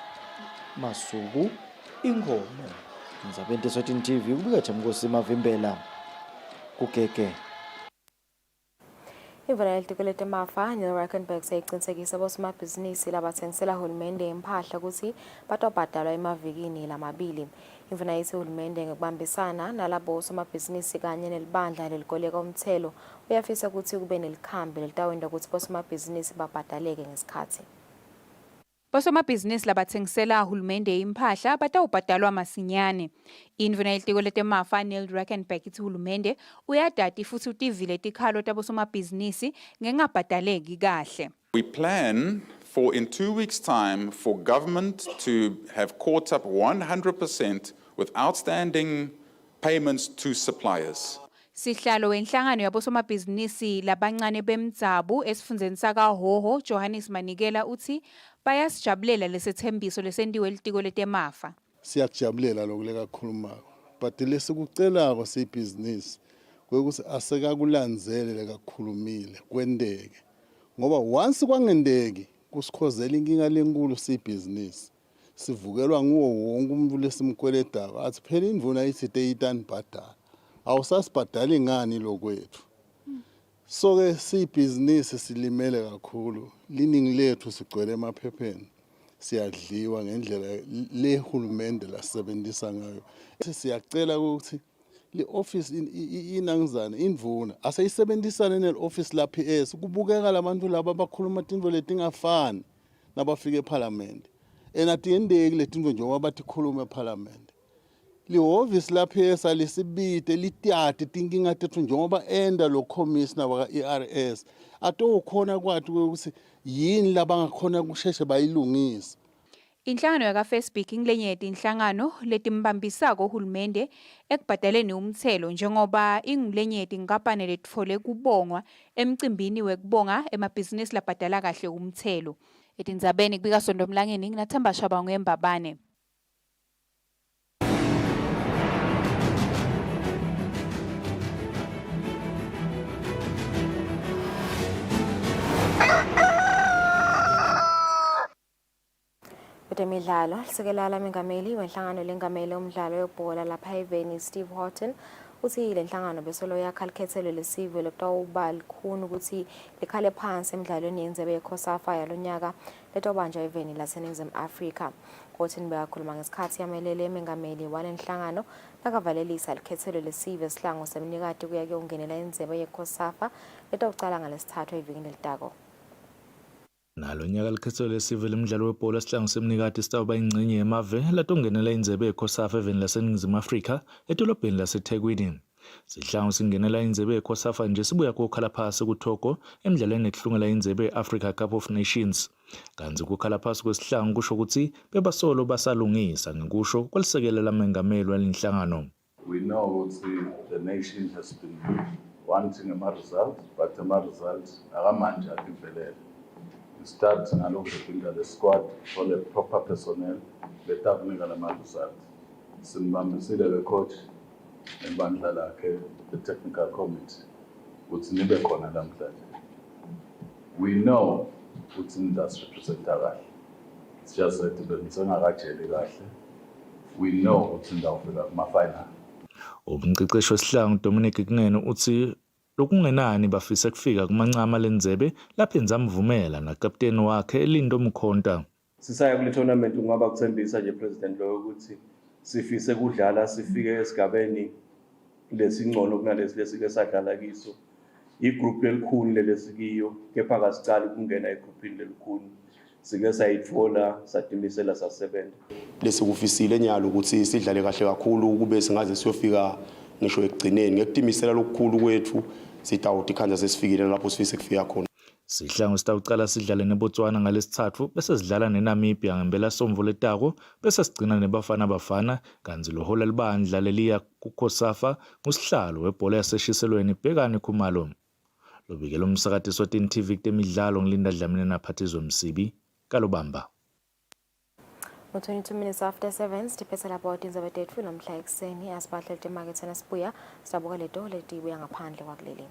Masuku inkomo. Ndzabeni Eswatini TV kubika Jamkosi Mavimbela kugege. Ivela yelitiko letemafa Neil seyiqinisekisa bosomabhizinisi labathengisela uhulumende impahla ukuthi batobhadalwa emavikini lamabili. Imvuna yithi uhulumende ngekubambisana nalabo somabhizinisi kanye nelibandla lelikoleka umthelo uyafisa ukuthi kube nelikhambi litawenda ukuthi bosomabhizinisi babhadaleke ngesikhathi. Bosomabhizinisi labathengisela uhulumende impahla batawubhadalwa masinyane. Indvuna yelitiko letemafa Neil ithi uhulumende uyadati futhi utivile tikhalo tabosomabhizinisi ngengabhadaleki kahle. We plan for in 2 weeks' time for government to have caught up 100% with outstanding payments to suppliers. Sihlalo wenhlangano yabosomabhizinisi labancane bemdzabu esifundeni sakaHoho Johannes Manikela uthi bayasijabulela lesethembiso lesendiwe elitiko letemafa. Siyakujabulela lokho lekakhulumako but lesikucelako sibhizinisi kwekuthi asekakulandzele kakhulumile kwendeke ngoba once kwangendeki kusikhozela inkinga lenkulu sibhizinisi sivukelwa nguwo wonke umuntu lesimkweledako athi phela indvuna yithi deyitani bhadala awusasibhadali ngani lokwethu. So ke sibhizinisi silimele kakhulu liningi lethu sigcwele emaphepheni siyadliwa ngendlela lehulumende lasebenzisa ngayo. Siyacela ukuthi le office inangizana indvuna asayisebenzisane ne office la PS kubukeka labantu laba abakhuluma tindvo letingafani nabafika eParliament enatiyendeki letindvo njengoba batikhuluma eParliament. Lihhovisi la PS alisibite litiyati tinkinga tethu njengoba enda lo commissioner waka ERS atokhona kwathi ukuthi yini labangakhona kusheshe bayilungisa. Inhlangano yaka-Facebook ingilenye yetinhlangano letimbambisako uhulumende ekubhadaleni umthelo njengoba ingilenye yetinkampani letfole kubongwa emcimbini wekubonga emabhizinisi labhadala kahle umthelo. Etindzabeni kubika Sondomlangeni nginathemba Shabangu eMbabane. Imidlalo lisekela lamengameli wenhlangano lengameli umdlalo webhola lapha eveni Steve Horton uthi lenhlangano besolo yakha likhethelo lesizwe lokutawuba likhuni ukuthi likhale phansi emidlalweni yendzebe yeCOSAFA yalonyaka letobanjwa eveni laseNingizimu Afrika. Horton bekakhuluma ngesikhathi yamelele emengameli walenhlangano nakavalelisa likhethelo lesizwe sihlango semnikati kuya kungenela indzebe yeCOSAFA letawucala ngalesithathu evikini elitako. Nalo nyaka likhethelo lesizwe lemidlalo webhola sihlangu semnikati sitawuba ingcenye yemave latongenela indzebe yeCOSAFA eveni laseNingizimu Afrika edolobheni laseThekwini. Sihlangu singenela indzebe yeCOSAFA nje sibuya kokhala phasi kuThogo emidlalweni ekuhlungela indzebe yeAfrica Cup of Nations. Kanti kukhala phasi kwesihlangu kusho ukuthi bebasolo basalungisa ngekusho kwelisekela lamengameli walenhlangano. We know the nation has been wanting a result, but a result akamanje akiphelele. Start ngalokho kuphinda le squad for the proper personnel betakunika lama result. Simbambisile le coach nebandla lakhe the technical committee ukuthi nibe khona namhlanje. We know ukuthi industry representa kahle. It's just that bengitsengakajeli kahle. We know ukuthi ndawufika kuma final. Umqeqeshi wesihlangu Dominic Kungene uthi lokungenani bafisa kufika kumancama lendzebe lapho enzamvumela nakapteni wakhe Elindo Mkhonta. Sisaya kule tournament ungaba kuthembisa nje president lo ukuthi sifise kudlala sifike esigabeni lesingcono kunalesi lesike sadlala kiso. Igroup lelikhulu lelesikiyo kepha kasicala ukungena egroupini lelikhulu. sike sayitfola satimisela sasebenza. Lesikufisile nyalo ukuthi sidlale kahle kakhulu kube singaze siyofika ngisho ekugcineni ngekutimisela lokukhulu kwethu sitawuthi khanda sesifikile lapho sifise kufika khona. Sihlangu sitawucala sidlale neBotswana ngalesithathu bese sidlala neNamibia ngempelasomvu letako bese sigcina neBafana Bafana kanti lohola libandla leliya kuKhosafa ngusihlalo webhola yaseshiselweni Bhekani Khumalo. Lobikela umsakati Eswatini TV kutemidlalo ngilinda Dlamini naphathizwe Msibi kalobamba. 22 minutes after 7 sitiphetse lapho indzawo tethu namhla ekseni asibadle temakethe nasibuya sidabuka leto letibuya ngaphandle kwakuleli.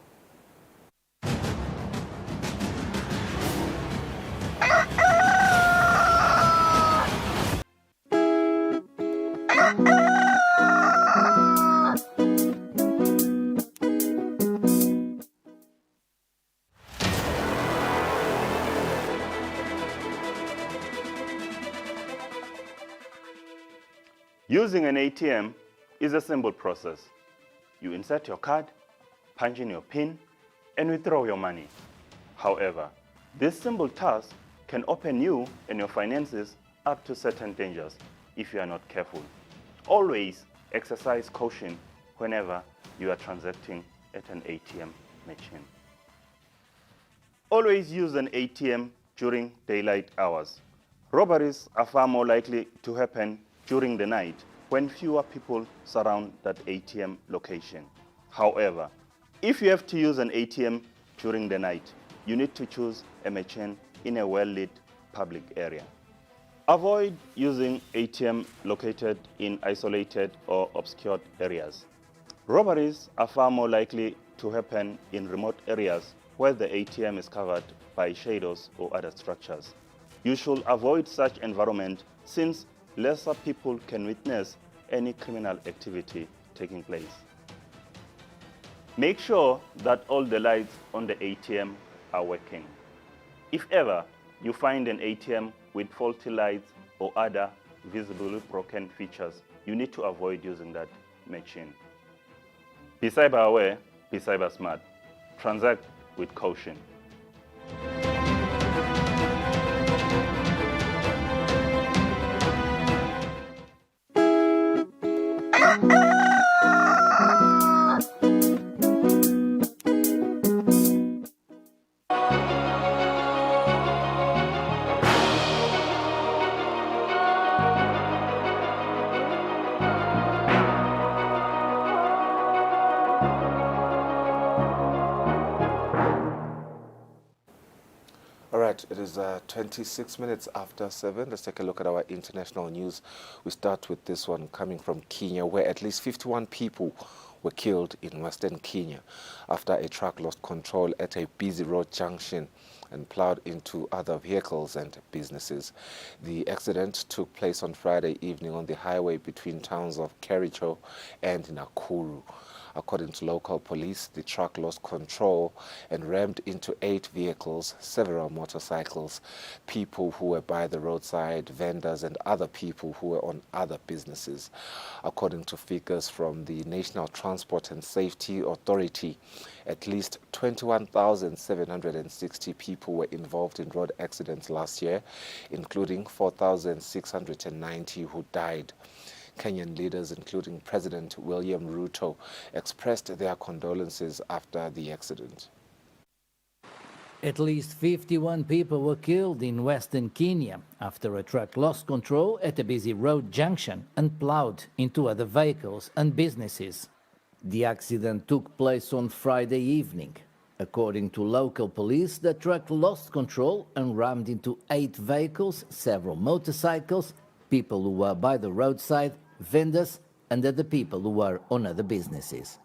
Using an ATM is a simple process. You insert your card, punch in your PIN, and withdraw your money. However, this simple task can open you and your finances up to certain dangers if you are not careful. Always exercise caution whenever you are transacting at an ATM machine. Always use an ATM during daylight hours. Robberies are far more likely to happen during the night when fewer people surround that ATM location. However, if you have to use an ATM during the night, you need to choose a machine in a well-lit public area. Avoid using ATM located in isolated or obscured areas. Robberies are far more likely to happen in remote areas where the ATM is covered by shadows or other structures. You should avoid such environment since lesser people can witness any criminal activity taking place. Make sure that all the lights on the ATM are working. If ever you find an ATM with faulty lights or other visibly broken features, you need to avoid using that machine. Be cyber aware, be cyber smart. Transact with caution. It is 26 minutes after 7. Let's take a look at our international news. We start with this one coming from Kenya, where at least 51 people were killed in western Kenya after a truck lost control at a busy road junction and plowed into other vehicles and businesses. The accident took place on Friday evening on the highway between towns of Kericho and Nakuru. According to local police, the truck lost control and rammed into 8 vehicles, several motorcycles, people who were by the roadside, vendors and other people who were on other businesses. According to figures from the National Transport and Safety Authority, at least 21,760 people were involved in road accidents last year, including 4,690 who died. Kenyan leaders, including President William Ruto, expressed their condolences after the accident. At least 51 people were killed in western Kenya after a truck lost control at a busy road junction and plowed into other vehicles and businesses. The accident took place on Friday evening. According to local police, the truck lost control and rammed into 8 vehicles, several motorcycles, people who were by the roadside, vendors, and other people who were on other businesses.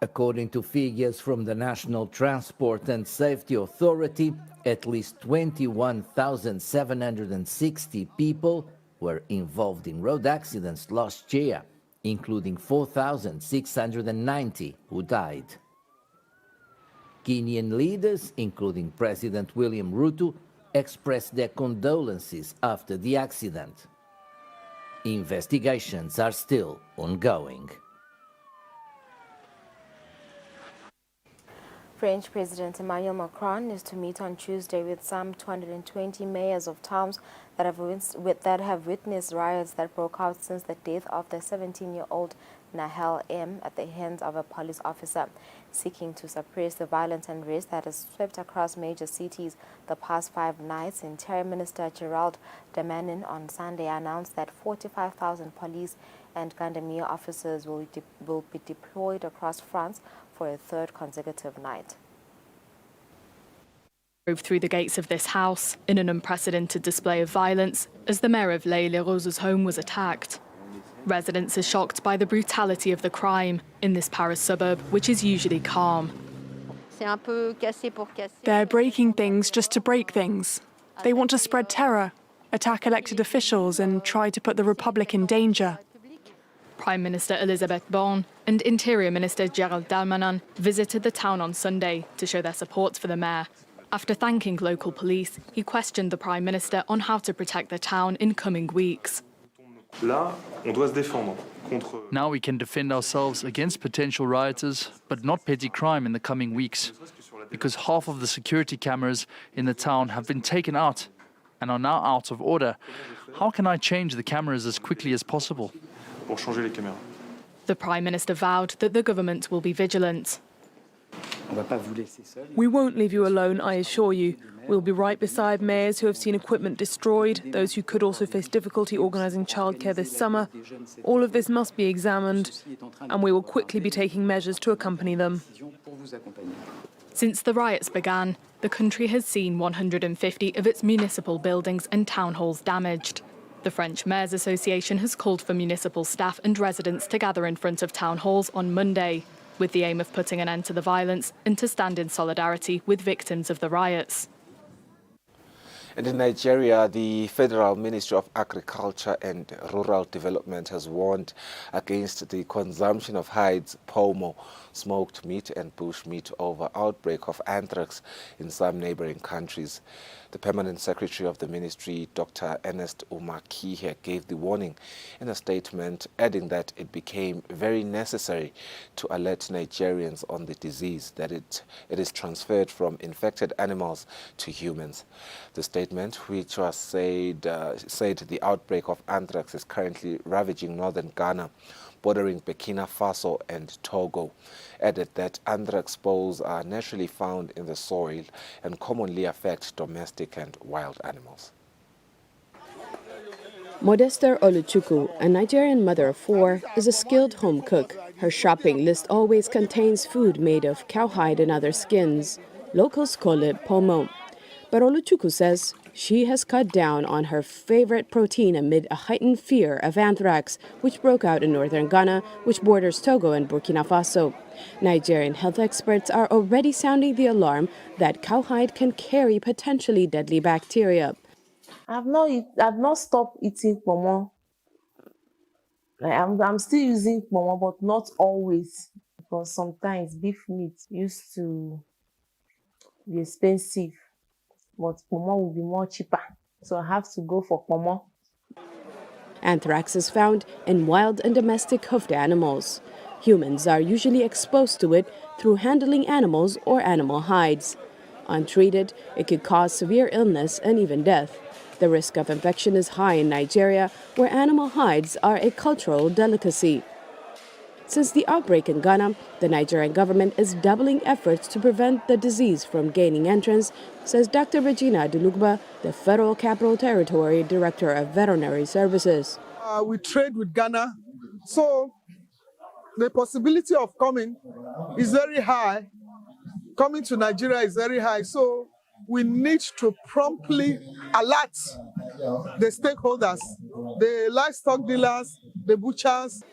According to figures from the National Transport and Safety Authority, at least 21,760 people were involved in road accidents last year, including 4,690 who died. Kenyan leaders, including President William Ruto, expressed their condolences after the accident. Investigations are still ongoing. French President Emmanuel Macron is to meet on Tuesday with some 220 mayors of towns that have witnessed riots that broke out since the death of the 17-year-old Nahel M at the hands of a police officer. Seeking to suppress the violent unrest that has swept across major cities the past 5 nights, Interior Minister Gerald Damanin on Sunday announced that 45,000 police and gendarmerie officers will be deployed across France for a third consecutive night. Drove through the gates of this house in an unprecedented display of violence as the mayor of Les-les-Roses' home was attacked. Residents are shocked by the brutality of the crime in this Paris suburb, which is usually calm. They're breaking things just to break things. They want to spread terror, attack elected officials and try to put the Republic in danger. Prime Minister Elisabeth Borne and Interior Minister Gerald Darmanin visited the town on Sunday to show their support for the mayor. After thanking local police, he questioned the Prime Minister on how to protect the town in coming weeks. Now we can defend ourselves against potential rioters, but not petty crime in the coming weeks, because half of the security cameras in the town have been taken out and are now out of order. How can I change the cameras as quickly as possible? The Prime Minister vowed that the government will be vigilant. We won't leave you alone, I assure you. We'll be right beside mayors who have seen equipment destroyed, those who could also face difficulty organising childcare this summer. All of this must be examined, and we will quickly be taking measures to accompany them. Since the riots began, the country has seen 150 of its municipal buildings and town halls damaged. The French Mayors Association has called for municipal staff and residents to gather in front of town halls on Monday, with the aim of putting an end to the violence and to stand in solidarity with victims of the riots. And in Nigeria, the Federal Ministry of Agriculture and Rural Development has warned against the consumption of hides, pomo, smoked meat and bush meat over outbreak of anthrax in some neighboring countries. The Permanent Secretary of the Ministry, Dr. Ernest Umakihe, gave the warning in a statement, adding that it became very necessary to alert Nigerians on the disease, that it is transferred from infected animals to humans. The statement, which was said the outbreak of anthrax is currently ravaging northern Ghana, bordering Burkina Faso and Togo, added that anthrax spores are naturally found in the soil and commonly affect domestic and wild animals. Modesta Oluchukwu, a Nigerian mother of 4, is a skilled home cook. Her shopping list always contains food made of cowhide and other skins. Locals call it pomo. But Oluchukwu says she has cut down on her favorite protein amid a heightened fear of anthrax, which broke out in northern Ghana, which borders Togo and Burkina Faso. Nigerian health experts are already sounding the alarm that cowhide can carry potentially deadly bacteria. I've not stopped eating pomo. I'm still using pomo, but not always, because sometimes beef meat used to be expensive. But pomo will be more cheaper, so I have to go for pomo. Anthrax is found in wild and domestic hoofed animals. Humans are usually exposed to it through handling animals or animal hides. Untreated, it could cause severe illness and even death. The risk of infection is high in Nigeria, where animal hides are a cultural delicacy. Since the outbreak in Ghana, the Nigerian government is doubling efforts to prevent the disease from gaining entrance, says Dr. Regina Dulugba, the Federal Capital Territory Director of Veterinary Services. We trade with Ghana, so the possibility of coming is very high. Coming to Nigeria is very high, so we need to promptly alert the stakeholders, the livestock dealers, the butchers.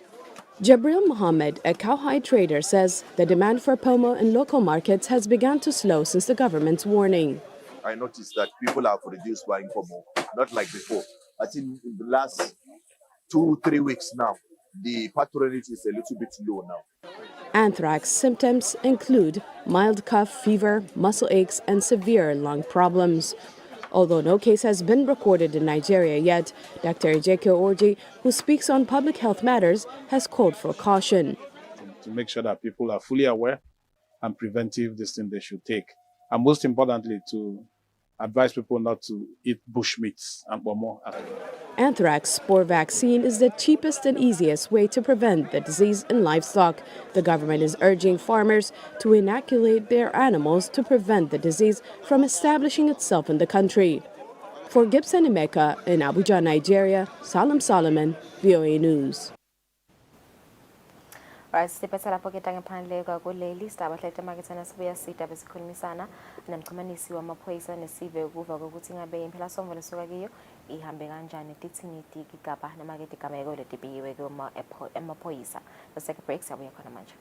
Jabril Mohammed, a cowhide trader, says the demand for pomo in local markets has begun to slow since the government's warning. I noticed that people have reduced buying pomo, not like before. I think in the last 2-3 weeks now, the patronage is a little bit low now. Anthrax symptoms include mild cough, fever, muscle aches, and severe lung problems. Although no case has been recorded in Nigeria yet, Dr. Ejeke Orji, who speaks on public health matters, has called for caution. To make sure that people are fully aware and preventive this thing they should take. And most importantly, to advise people not to eat bush meats and more. Anthrax spore vaccine is the cheapest and easiest way to prevent the disease in livestock. The government is urging farmers to inoculate their animals to prevent the disease from establishing itself in the country. For Gibson Emeka in Abuja, Nigeria, Salam Solomon, VOA News. Right, siphethe lapho ke ngaphandle kwakuleli sitaba hlale emakethana sibuya sida besikhulumisana nomxhumanisi wamaphoyisa nesive ukuva ukuthi ngabe impela songo lesuka kiyo ihambe kanjani tithini igaba namakete igameko letibiyiwe kuma emaphoyisa. The second break sabuya khona manje.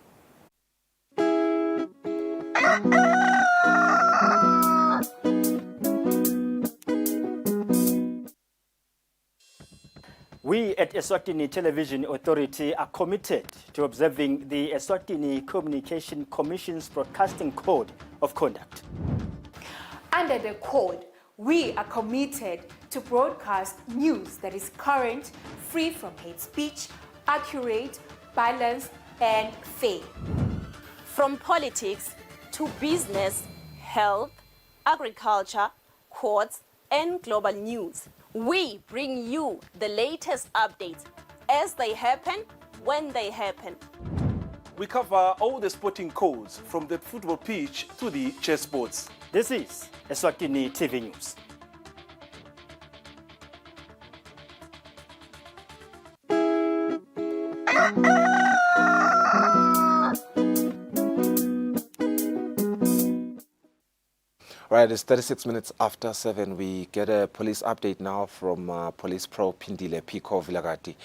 We at Eswatini Television Authority are committed to observing the Eswatini Communication Commission's Broadcasting Code of Conduct. Under the code, we are committed to broadcast news that is current, free from hate speech, accurate, balanced, and fair. From politics to business, health, agriculture, courts, and global news, we bring you the latest updates as they happen, when they happen. We cover all the sporting codes from the football pitch to the chessboards. This is Eswatini TV News. Right, it's 36 minutes after 7. We get a police update now from Police Pro Pindile Pico Vilagati.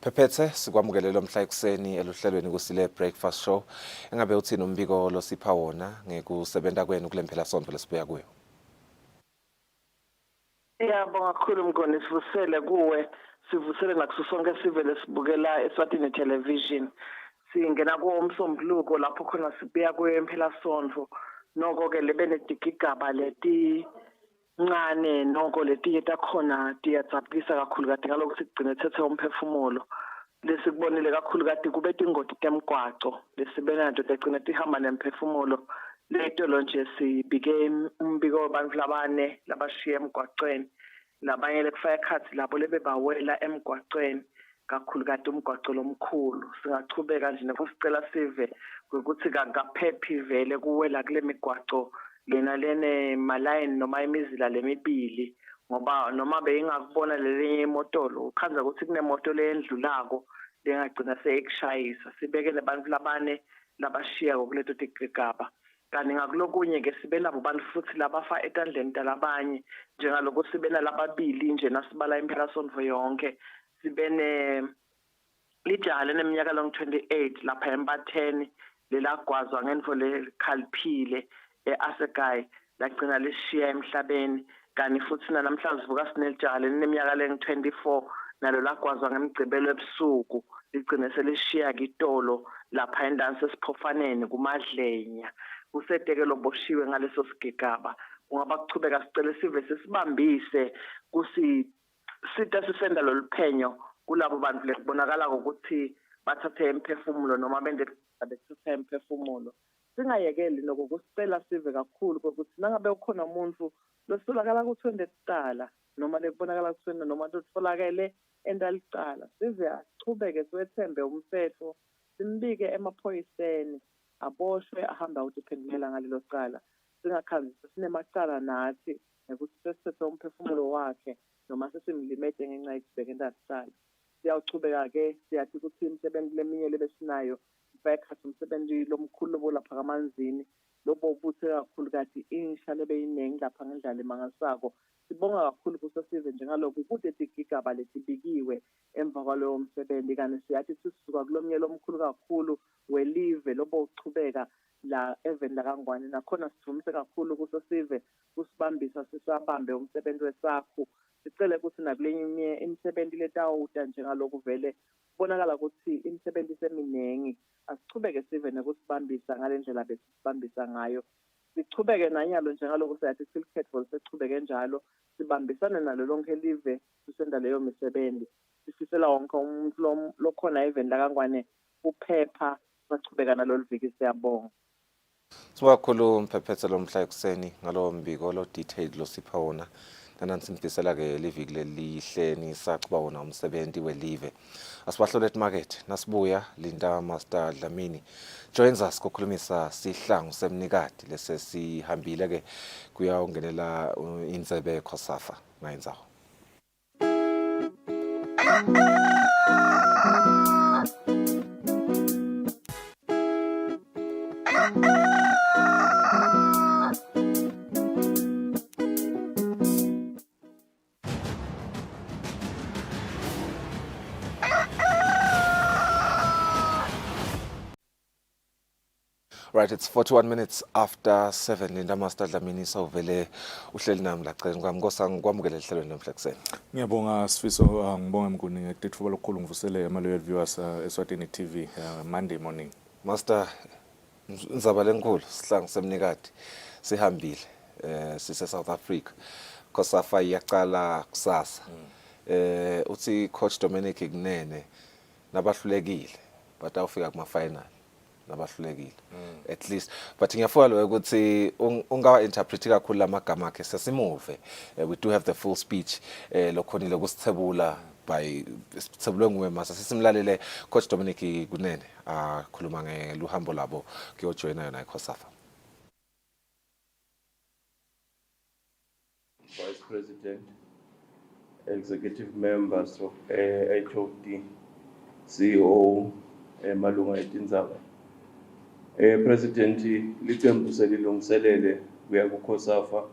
Phephethe sikwamukelelo mhla ekuseni eluhlelweni Kusile breakfast show. Engabe uthini umbiko lo sipha wona ngekusebenza kwenu kule mphela sonto lesibuya kuyo. Ngiyabonga kakhulu Mngoni sivusele kuwe sivusele nakuso sonke sivele sibukela Eswatini Television. Singena kuMsombuluko lapho khona sibuya kwemphela sonto. Noko ke lebenedikigaba leti ncane noko leti takhona tiyatsapisa kakhulu kade ngaloko sigcine thethe umphefumulo lesikubonile kakhulu kade kube tingoti temgwaco lesibenayo tegcina tihamba nemphefumulo leto lonje sibike umbiko wabantu labane labashiya emgwacweni labanye lekufaya ekhathi labo lebebawela emgwacweni kakhulu kade umgwaco lomkhulu singachubeka nje nekusicela sive ukuthi kangaphephi vele kuwela kule migwaco lena lene malayini noma imizila lemibili ngoba noma beyingakubona lelinye imotolo ukhanza ukuthi kunemoto lendlulako lengagcina seyikushayisa sibeke lebantu labane labashiya ngokuleto tigigaba kanti ngakulokunye ke sibe nabo bantu futhi labafa etandleni talabanye njengaloko sibe nalababili nje nasibala impela sonto yonke sibene lijale neminyaka long 28 lapha eMbatheni lelagwazwa ngenfo lekhaliphile eAsekai lagcina lishiya emhlabeni kanti futhi namhlanje sivuka sinelijale neminyaka leng 24 nalo lagwazwa ngemgcibelo ebusuku ligcine selishiya kitolo lapha endansi esiphofaneni kumadlenya kusedeke loboshiwe ngaleso sigigaba ungaba kuchubeka sicela sive sesibambise sita sisenda loluphenyo kulabo bantu lekubonakala ukuthi bathathe imphefumulo noma bende bethathe imphefumulo singayekeli nokusicela sive kakhulu ukuthi nangabe ukhona umuntu losolakala ukuthi wende kuqala noma lekubonakala ukuthi wende noma utholakele endalicala size achubeke siwethembe umthetho simbike emaphoyiseni aboshwe ahamba udiphendelela ngalelo cala singakhanzi sinemacala nathi ukuthi sesithethe umphefumulo wakhe noma sesimlimete ngenxa yokubheka endacala siyawuchubeka ke siyathi ukuthi imisebenzi leminye lebesinayo bayakhatha umsebenzi lomkhulu lobo lapha kamanzini lobo buthe kakhulu kati insha lebeyiningi lapha ngendlela emangasako sibonga kakhulu kusasive njengalokho kude tigigaba letibikiwe emva kwalowo msebenzi kanti siyathi sisuka kulomnye lomkhulu kakhulu welive lobo uchubeka la even la kangwane nakhona sivumise kakhulu kusasive kusibambisa sisabambe umsebenzi wesakho sicela ukuthi nakulenye imisebenzi letawuta njengalokho vele kubonakala ukuthi imisebenzi seminingi asichubeke sive nekusibambisa ngalendlela besibambisa ngayo sichubeke nanyalo njengalokho siyathi silkhetful sechubeke njalo sibambisane nalo lonke live sisenda leyo misebenzi sifisela wonke umuntu lokhona even la kangwane uphepha sachubeka nalo liviki siyabonga Siwakhulu mphephethe lomhla ekuseni ngalo mbiko lo detailed lo sipha wona. Nanansi mfisela ke liviki lelihle nisacuba wona umsebenzi welive. Asibahlole market nasibuya Linda Master Dlamini joins us kokhulumisa sihlangu semnikati lese sihambile ke kuyawungenela inzebe khosafa ngayinzawo. Right, it's 41 minutes after 7. Linda Master Dlamini sawuvele uhleli nami la cela kwami kwamukele ehlelweni namhla kuseni. Ngiyabonga Sifiso, ngibonga mnguni ngethuba lokukhulu ngivusele ama-loyal viewers Eswatini TV Monday morning. Master nzaba lenkulu sihlangu semnikati sihambile sise South Africa. Khosafa iyaqala kusasa. Uthi coach Dominic Gnene nabahlulekile but awufika kuma final. Nabahlulekile at least but ngiyafuna ukuthi ungawa interpret kakhulu lamagama akhe sesimuve. We do have the full speech lokhonile kusithebula by sithebulwe nguwe masa sesimlalele coach Dominic Gnene akhuluma ngeluhambo labo kuyojoina yona iKhosafa. Vice President, executive members of HOD, CEO malunga etindzaba. President licembu selilungiselele kuya kuKhosafa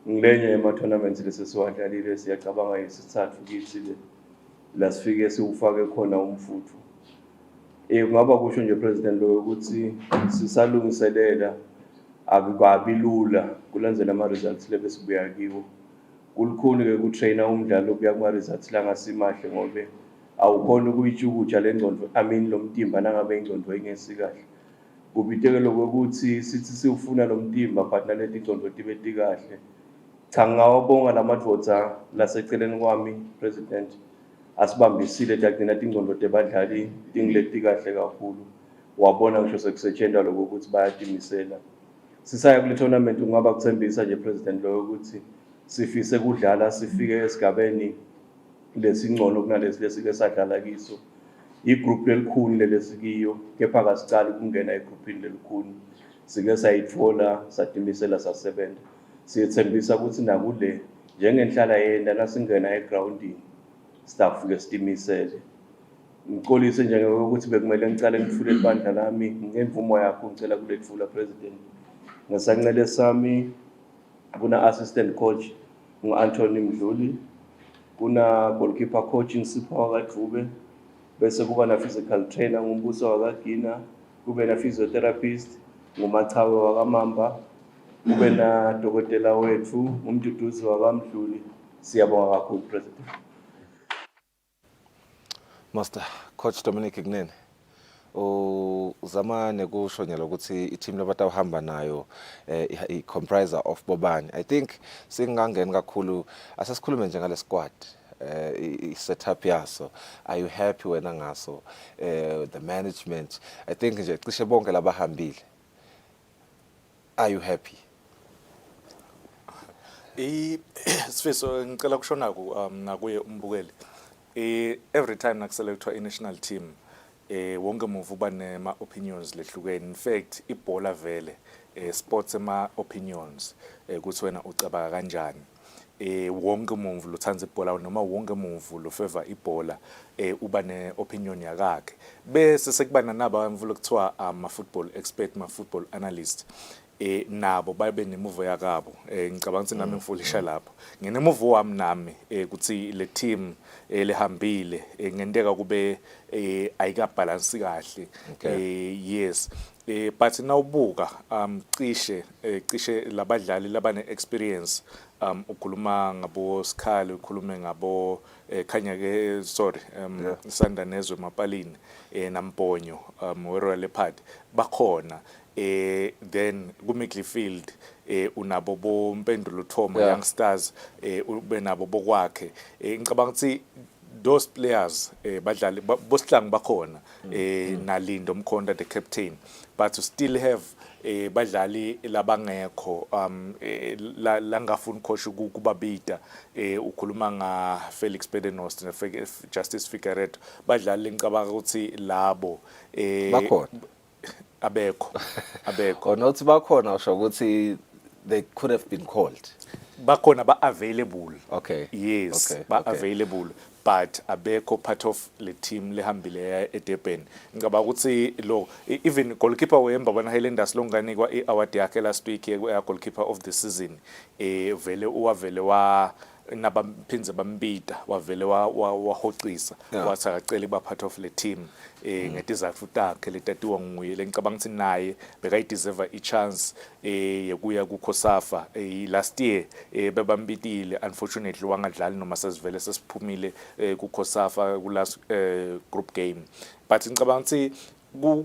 ngilenye yema-tournaments lesesiwadlalile siyacabanga yesithathu kithi le la sifike siwufake khona umfutho. Kungaba kusho nje President lo ukuthi sisalungiselela akukabi lula kulandzela ama-results lebesibuya kiwo. Kulukhuni ke kutraina umdlalo kuya kuma-results langasimahle ngobe awukhona ukuyitshukutsha le ngqondo lo mtimba nangabe ingqondo ingesikahle. Kubitekelo ukuthi sithi siufuna lo mtimba but naleti ingqondo tibe tikahle. Cha ngawabonga lamadvodza laseceleni kwami President asibambisile tagcina tingqondo tebadlali tingileti kahle kakhulu. Wabona ngisho sekusetshenzwa lokho ukuthi bayatimisela. Sisaya kule tournament ungaba kuthembisa nje President lo ukuthi sifise kudlala sifike esigabeni lesingcono kunalesi lesike sadlala kiso. Igroup lelikhulu lelesikiyo kepha kasicala ukungena egroupini lelikhulu sike sayitfola satimisela sasebenza. Siyethembisa ukuthi nakule njengenhlala yenda nasingena egroundini staff ke sitimisele. Ngiqolise nje ukuthi bekumele ngicale ngifule ibandla lami ngemvumo yakho ngicela kulethfula President. Ngesancele sami kuna assistant coach ngu-Anthony Mdluli, kuna goalkeeper coach Nsipho wakadrube, bese kuba na physical trainer ngumbuso wakagina, kube na physiotherapist ngumachawe wakamamba, kube na dokotela wethu ngumduduzi wakamdluli. Siyabonga kakhulu President. Master coach Dominic Gnene uzamane kushonyela ukuthi i-team labantu abahamba nayo i-compriser of bobani. I think singangeni kakhulu asesikhulume nje ngale squad i-setup yaso. Are you happy wena ngaso the management? I think nje cishe bonke labahambile. Are you happy? Sifiso ngicela kushona nakuye umbukeli. Every time nakuselectwa i-national team wonke move uba nema opinions lehlukene. In fact ibhola vele sports ema opinions ukuthi wena ucabanga kanjani. Wonke move lothanza ibhola noma wonke move lo favor ibhola uba ne opinion yakhe. Bese sekubana naba mvulo kuthiwa ama football expert ma football analyst nabo babe nemove yakabo. Ngicabanga ukuthi nami ngifulisha lapho ngenemove wami nami ukuthi le team lehambile ngendeka kube ayikabalance kahle. Yes, but nawubuka cishe labadlali labane experience ukhuluma ngabo Sikhali, ukhulume ngabo khanya ke sorry Sanda Nezwe Mapalini naMponyo Royal Leopard bakhona. Then ku-midfield unabo boMpendulo Thoma youngsters ube nabo bokwakhe. Ngicabanga ukuthi those players badlali bosihlangu bakhona Nalindo Mkhonda the captain, but to still have badlali labangekho langafuni coach ukubabita ukhuluma nga Felix Pedenost na Justice Figueredo badlali ngicabanga ukuthi labo bakhona abekho nothi bakhona usho ukuthi they could have been called bakhona ba available okay yes okay. ba available but abekho part of le team lehambile eDurban ngicabanga ukuthi lo even goalkeeper weMbabane Highlanders longanikwa iaward yakhe last week ye goalkeeper of the season vele uwavele wa nabaphinze bambita wavele wahoxisa wathi akacela iba part of le team ngetizathu takhe letatiwa nguye lengicabanga ukuthi naye bekayideserve ichance yekuya kuKhosafa last year bebambitile unfortunately wangadlali noma sesivele sesiphumile kuKhosafa ku last group game but ngicabanga ukuthi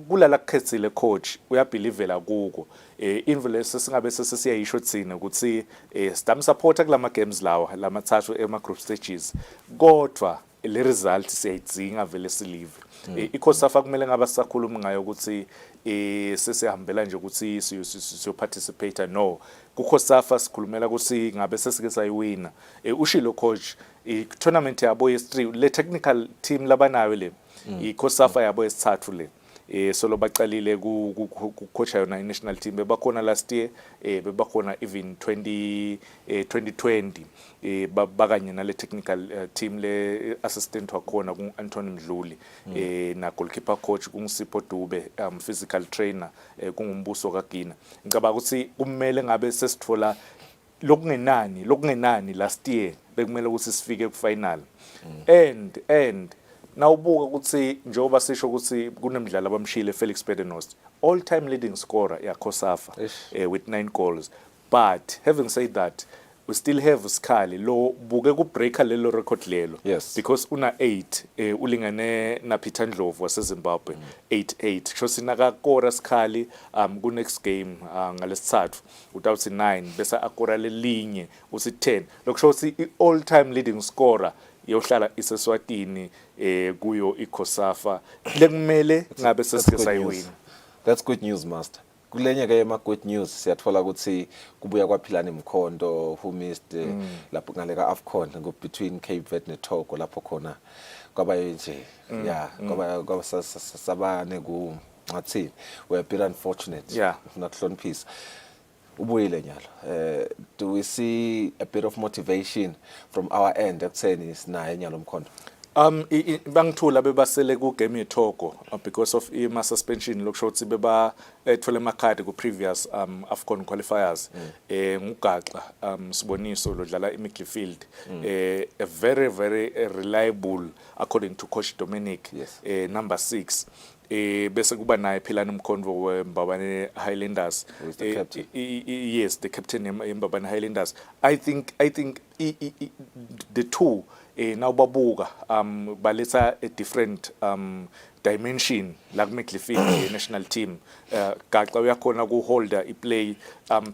kulala kukhethile coach uyabelievela kuko invele sesingabe sesiyayisho thina ukuthi stam supporta kulama games lawa lamathathu ema group stages kodwa le result siyayidzinga vele silive iKhosafa kumele ngaba sisakhuluma ngayo ukuthi sesihambela nje ukuthi siyo participate no kuKhosafa sikhulumela ukuthi ngabe sesike sayiwina ushilo coach tournament yabo yes3 le technical team labanayo le iKhosafa yabo yesithathu le solo baqalile ku coach yona national team bebakhona last year bebakhona even 2020 bakanye nale technical team le assistant wakhona ku Anthony Mdluli na goalkeeper coach kungisipho Dube physical trainer kungumbuso kaGina ngicabanga ukuthi kumele ngabe sesithola lokungenani last year bekumele ukuthi sifike ku final and nawubuka ukuthi njengoba sisho ukuthi kunemidlalo abamshile Felix Pedenost all time leading scorer yaKhosafa with 9 goals but having said that we still have Skali lo buke ku breaker lelo record lelo because una 8 ulingane na Peter Ndlovu waseZimbabwe 8 so sinaka kora Skali ku next game ngalesithathu utawuthi 9 bese akora lelinye uthi 10 lokusho ukuthi all time leading scorer yohlala iseswatini kuyo iKhosafa lekumele ngabe sesike sayiwina. That's good news master. Kulenye ke ma good news siyathola ukuthi kubuya kwaphilana Mkhondo who missed lapho ngaleka AFCON ngo between Cape Verde neTogo lapho khona kwaba nje kwaba sabane ku ngathini we a bit unfortunate not hloniphisa ubuyile nyalo do we see a bit of motivation from our end ekutheni sinaye nyalo Mkhondo bangithula bebasele ku game yeTogo because of ima suspension lokusho ukuthi beba ethole amakhadi ku previous AFCON qualifiers ngugaxa Siboniso lodlala imidfield a very reliable according to coach Dominic number 6 bese kuba naye Philani Mkhondo weMbabane Highlanders yes the captain weMbabane Highlanders I think the two now babuka baletha a different dimension la ku midfield national team gaxa uyakhona ku holder iplay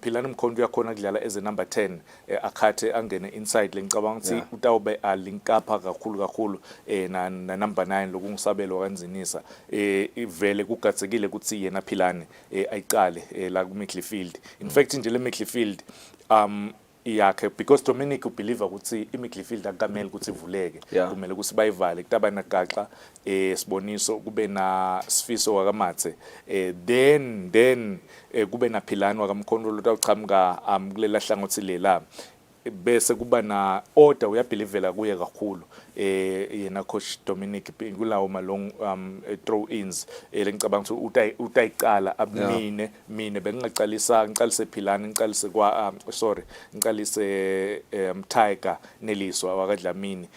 Philani Mkhondo uyakhona kudlala as a number 10 akhathe angene inside lengicabanga ukuthi utawube link up kakhulu na number 9 lokungisabelo kanzinisa ivele kugathekile ukuthi yena Philani ayiqale la ku midfield in fact nje le midfield yakhe because Dominic ubelieve ukuthi imidfield akamele ukuthi ivuleke kumele ukuthi bayivale kutabana gaxa Siboniso kube na Sifiso wakamathe then kube na Philani wakamkhondo lotawuchamuka kulela hlangothi lela bese kuba na order uyabelievela kuye kakhulu yena coach Dominic kulawo malong throw ins lengicabanga ukuthi utayiqala mina bengingaqalisa ngiqalise Philani ngiqalise kwa ngiqalise Tiger Neliswa wakadlamini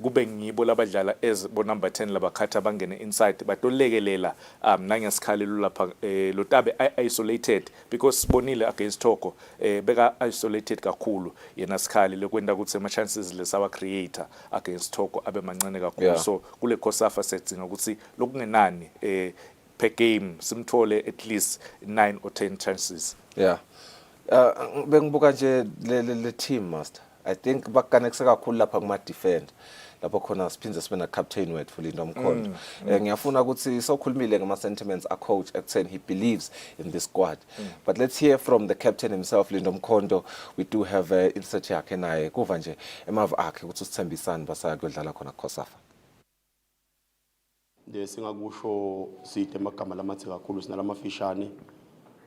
kube ngibo labadlala as bo number 10 labakhatha bangene inside batolekelela nangesikhali lapha lotabe isolated because sibonile against Togo beka isolated kakhulu yena sikhali lokwenda ukuthi ama chances lesawa creator against Togo abe mancane kakhulu so kule Khosafa setting ukuthi lokungenani per game simthole at least 9 or 10 chances bengibuka nje le team master I think bakanekise kakhulu lapha kuma defend lapho khona siphindze sibe na captain wethu Lindo Mkhondo. Ngiyafuna ukuthi sokhulumile ngama sentiments a coach ekutheni he believes in this squad. But let's hear from the captain himself Lindo Mkhondo. We do have insert yakhe naye kuva nje emavu akhe ukuthi usithembisani basaya kudlala khona Khosafa. Singakusho sithe amagama lamathi kakhulu sinalamafishane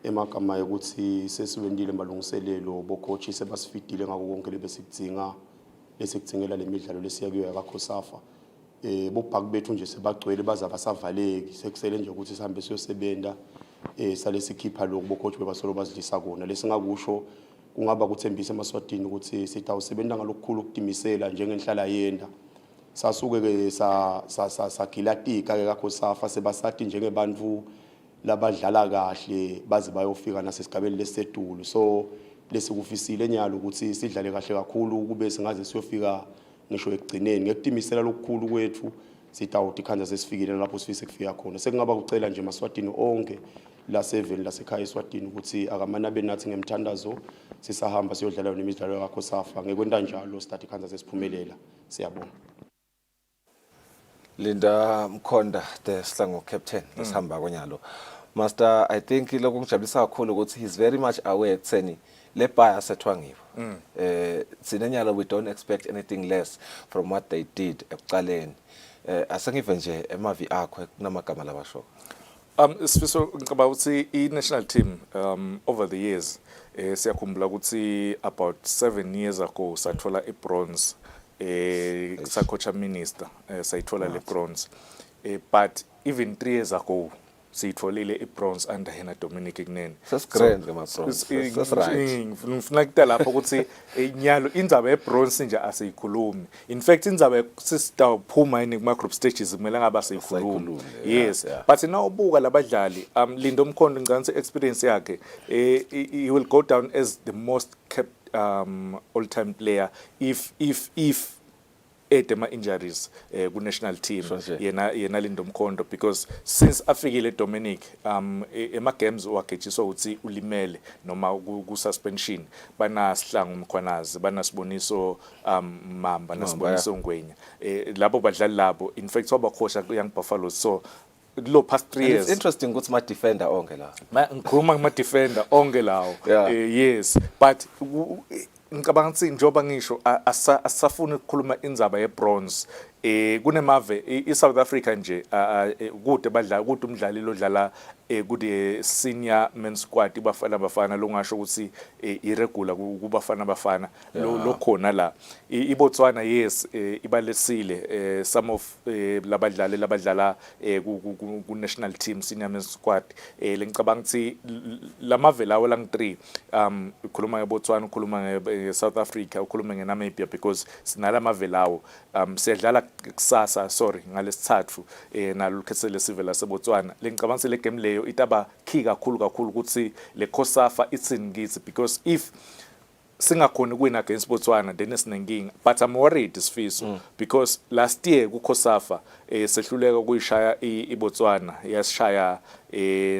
emagama ukuthi sesiwendile malungiselelo bocoach sebasifidile ngako konke lebesikudzinga lesikudzingela lemidlalo lesiyakuyo yakhosafa bobhaki bethu nje sebagcwele baza basavaleki sekusele nje ukuthi sihambe siyosebenza sale sikhipha lokho bocoach bebasolo bazilisa kona lesingakusho kungaba ukuthembisa emaswatini ukuthi sithi awusebenza ngalokukhulu ukudimisela njengenhlala yenda sasuke ke sagilatika ke kakhosafa sebasathi njengebantu labadlala kahle baze bayofika nasesigabeni lesedulu so lesikufisile enyalo ukuthi sidlale kahle kakhulu kube singaze siyofika ngisho ekugcineni ngekudimisela lokukhulu kwethu sitawuthi khanza sesifikile lapho sifise kufika khona sekungaba kucela nje emaswatini onke la 7 lasekhaya eSwatini ukuthi akamana benathi ngemthandazo sisahamba siyodlala nemidlalo yakhosafa ngekwenta njalo start khanza sesiphumelela siyabonga. Linda Mkhonda the Slango captain lesihamba konyalo. Master, I think lokho ngijabulisa kakhulu ukuthi he's very much aware ekutheni le bias ethwangiwe. Sinenyalo we don't expect anything less from what they did ekuqaleni. Asengive nje emavi akho kunamagama labasho. Sifiso ngicabanga ukuthi i-national team over the years siyakhumbula ukuthi about 7 years ago sathola i-bronze sacoach minister sayithola le bronze but even 3 years ago siyitholile i-bronze under hena Dominic Ignene. Sesigrand ke ma bronze. Sesiright. Ngifuna ukutela lapho ukuthi inyalo indzaba ye-bronze nje asiyikhulumi. In fact indzaba sisitaphuma ini kuma group stages kumele ngaba siyikhulumi. Yes. But nawubuka labadlali Lindo Mkhondo ngicabanga experience yakhe he will go down as the most kept all-time player if edema injuries ku national team yena Lindo Mkhondo because since afikile Dominic ema games wakhethiswa ukuthi ulimele noma ku suspension bana sihlangu umkhwanazi bana siboniso mamba nasiboniso ngwenya labo badlali labo in fact wabakhosha young Buffalo so lo past 3 years. It's interesting ukuthi ma defender onke la. Ngikhuluma ngama defender onke lawo. Yes, but ngicabanga ukuthi njoba ngisho asafuna ukukhuluma indzaba ye-bronze kunemave i-South Africa nje kude badlala kude umdlali lodlala kude senior men's squad bafana longasho ukuthi irregular kubafana bafana lokhona la iBotswana yes ibalesile some of labadlali labadlala ku national team senior men's squad ngicabanga ukuthi lamave lawo lang 3 ukhuluma ngeBotswana ukhuluma ngeSouth Africa ukhuluma ngeNamibia because sinala mave lawo siyadlala kusasa ngalesithathu nalo Kusile sivela seBotswana lengicabanga le game leyo itaba key kakhulu ukuthi le Khosafa itsini ngithi because if singakhona ukuwina against Botswana then esinenkinga but I'm worried Sifiso because last year ku Khosafa sehluleka ukuyishaya iBotswana yasishaya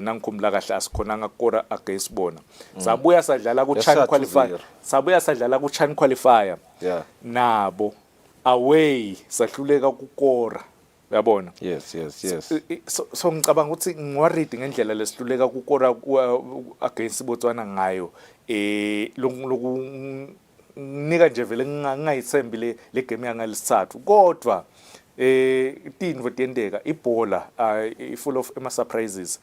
nangikhumbula kahle asikhona ngakora against bona sabuya sadlala ku CHAN qualifier nabo away sahluleka ukukora uyabona yes so ngicabanga ukuthi ngiworried ngendlela lesihluleka ukukora against Botswana ngayo nika nje vele ngingayithembi le game yangalesithathu kodwa tinvo tiyendeka ibhola full of ama surprises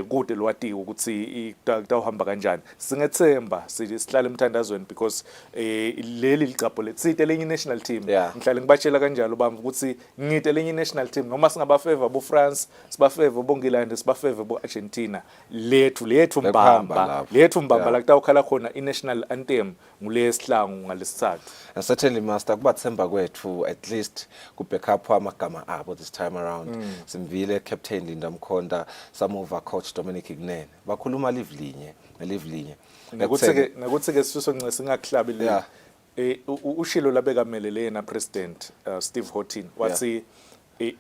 kude lwatiko ukuthi kutawuhamba kanjani singethemba sihlala emthandazweni because leli licapho letsite lenye national team ngihlale ngibatshela kanjalo bami ukuthi ngite lenye national team noma singabafavor bo France sibafavor bo England sibafavor bo Argentina lethu mbamba la kutawukhala khona i-national anthem ngulesihlangu ngalesithathu and certainly master kubathemba kwethu at least ku backup amagama abo this time around simvile captain Linda Mkhonda samuva coach Dominic Ignene bakhuluma live linye nakuthi ke sifiso ngce singakuhlabi le ushilo labekamelele yena president Steve Houghton wathi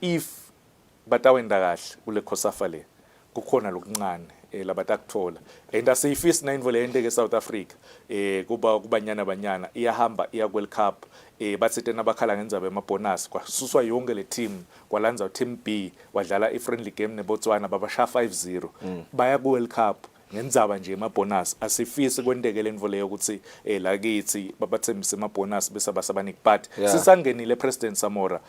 if batawenda kahle kule Khosafa le kukhona lokuncane labatakuthola and asiyifisi na imvula yenteke eSouth Africa kubanyana banyana iyahamba iya World Cup bathi tena bakhala ngendzaba yamabonus kwasuswa yonke le team kwalanza team B wadlala i-friendly game neBotswana babasha 5-0 baya ku World Cup ngendzaba nje amabonus asifisi kwenteke le nto leyo ukuthi lakithi babathembise amabonus bese basabanika but sisangenile President Samora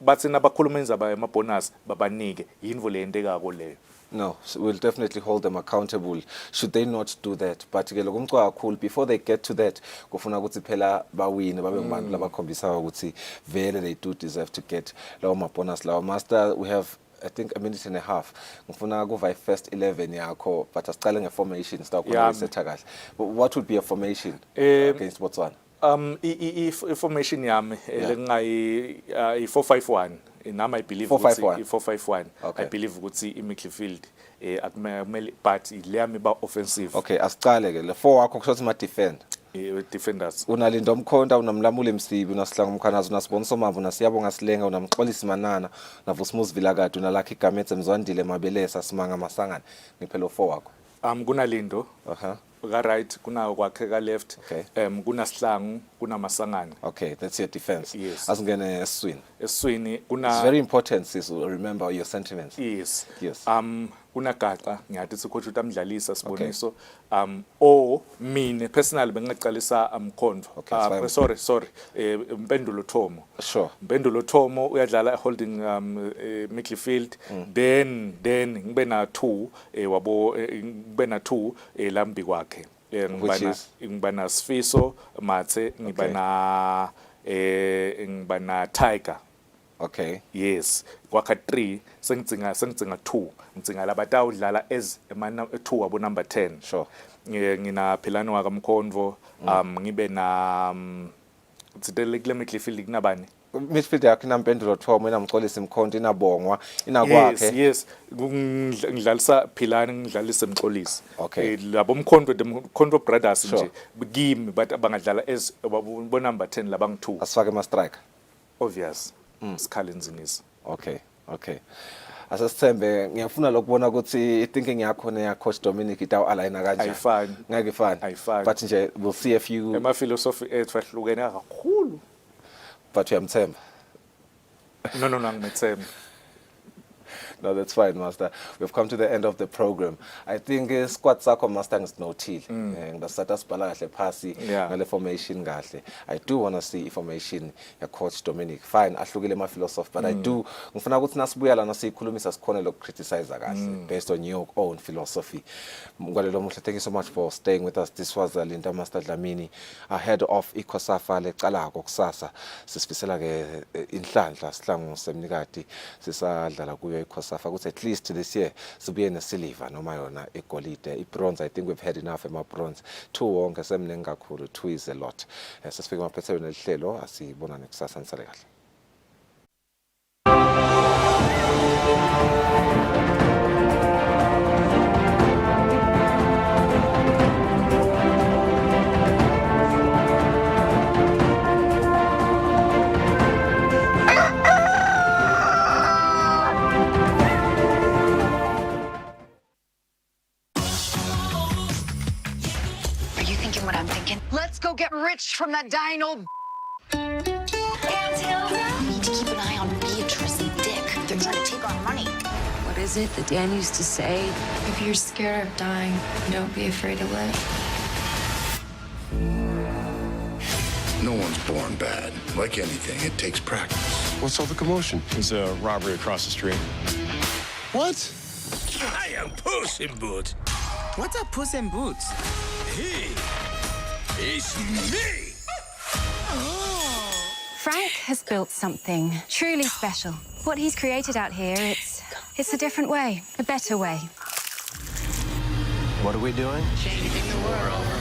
bathi nabakhuluma indzaba yamabonus babanike yinto le yentekako leyo. No, we'll definitely hold them accountable should they not do that. But ke lokumcwa kakhulu before they get to that kufuna ukuthi phela bawine babe ngabantu labakhombisa ukuthi vele they do deserve to get lawo mabonus lawo. Master, we have I think a minute and a half. Ngifuna kuva first 11 yakho but asicale ngeformation sitawukhona isetha kahle. But what would be a formation against Botswana? Formation yami lengayi 4-5-1 nami I believe 4-5-1 I believe ukuthi imidfield akumele but leyami ba offensive. Okay, asicale ke le 4 wakho kusho ma defend. Defenders Unalindo Mkhonda, unamlamule Msibi, unasihlanga Mkhanazi, unasibonisa Mavu, unasiyabonga Silenga, unamxolisi Manana, navusimuzi Vilagati, unalakhi Gametse Mzwandile Mabelesa Simanga Masangana. Ngiphelo 4 wakho. Kunalindo ka right kuna kwakhe ka left kuna Sihlangu kuna Masangana. Okay, that's your defense. Yes. Asingene Eswini kuna it's very important sis remember your sentiments. Yes. Yes. Kuna Gaxa ngiyathi sicoach utamdlalisa Siboniso o mine personally bengaqalisa Mkhondvo. Sorry Mpendulo Thomo. Sure. Mpendulo Thomo uyadlala holding midfield then ngibe na 2 wabo ngibe na 2 lambi kwakhe ngibana Sifiso Mathe ngibana Tiger. Okay. Yes. Kwakha 3 sengidzinga 2 ngidzinga labata udlala as 2 wabo number 10. Sure. Ngina Philani waka Mkhondvo ngibe na tsitele kule midfield kunabani midfield yakhe Mpendulo Thomo inamxolisi Mkhonto inabongwa inakwakhe. Yes ngidlalisa Philani ngidlalisa Mxolisi. Okay. Labo Mkhondvo brothers nje kimi but abangadlala as bo number 10 labang2 asifake ma striker obvious Sikhali Nzinisi. Okay. Asasithembe ngiyafuna lokubona ukuthi thinking yakho ne ya coach Dominic itaw aligna kanjani. Ayifani. Ngeke ifani. But nje we'll see if you ema philosophy ethu ahlukene kakhulu. But uyamthemba. No angimethemba. No, that's fine, Master. We've come to the end of the program. I think squad sakho Master ngisinothile. Ngisatha sibhala kahle phasi ngale formation kahle. I do want to see information ya coach Dominic. Fine, ahlukile ma philosophy but I do ngifuna ukuthi nasibuyala nasikhulumisa sikhona lo criticize kahle based on your own philosophy. Ngwalelo muhle, thank you so much for staying with us. This was Linda Master Dlamini ahead of iKhosafa lecalako kusasa. Sisifisela ke inhlanhla Sihlangu Semnikati sisadlala kuyo iKhosafa. At least this year sibuye nesilver noma yona igolide ibronze. I think we've had enough ema bronze 2 wonke semningi kakhulu 2 is a lot. Sesifika maphethelweni elihlelo asibona nekusasa nisale kahle. Let's go get rich from that dying old. We need to keep an eye on Beatrice and Dick. They're trying to take our money. What is it that Dan used to say? If you're scared of dying, don't be afraid to live. No one's born bad. Like anything, it takes practice. What's all the commotion? There's a robbery across the street. What? I am Puss in Boots. What's a Puss in Boots? It's me! Frank has built something truly special. What he's created out here, it's a different way, a better way. What are we doing? Changing the world.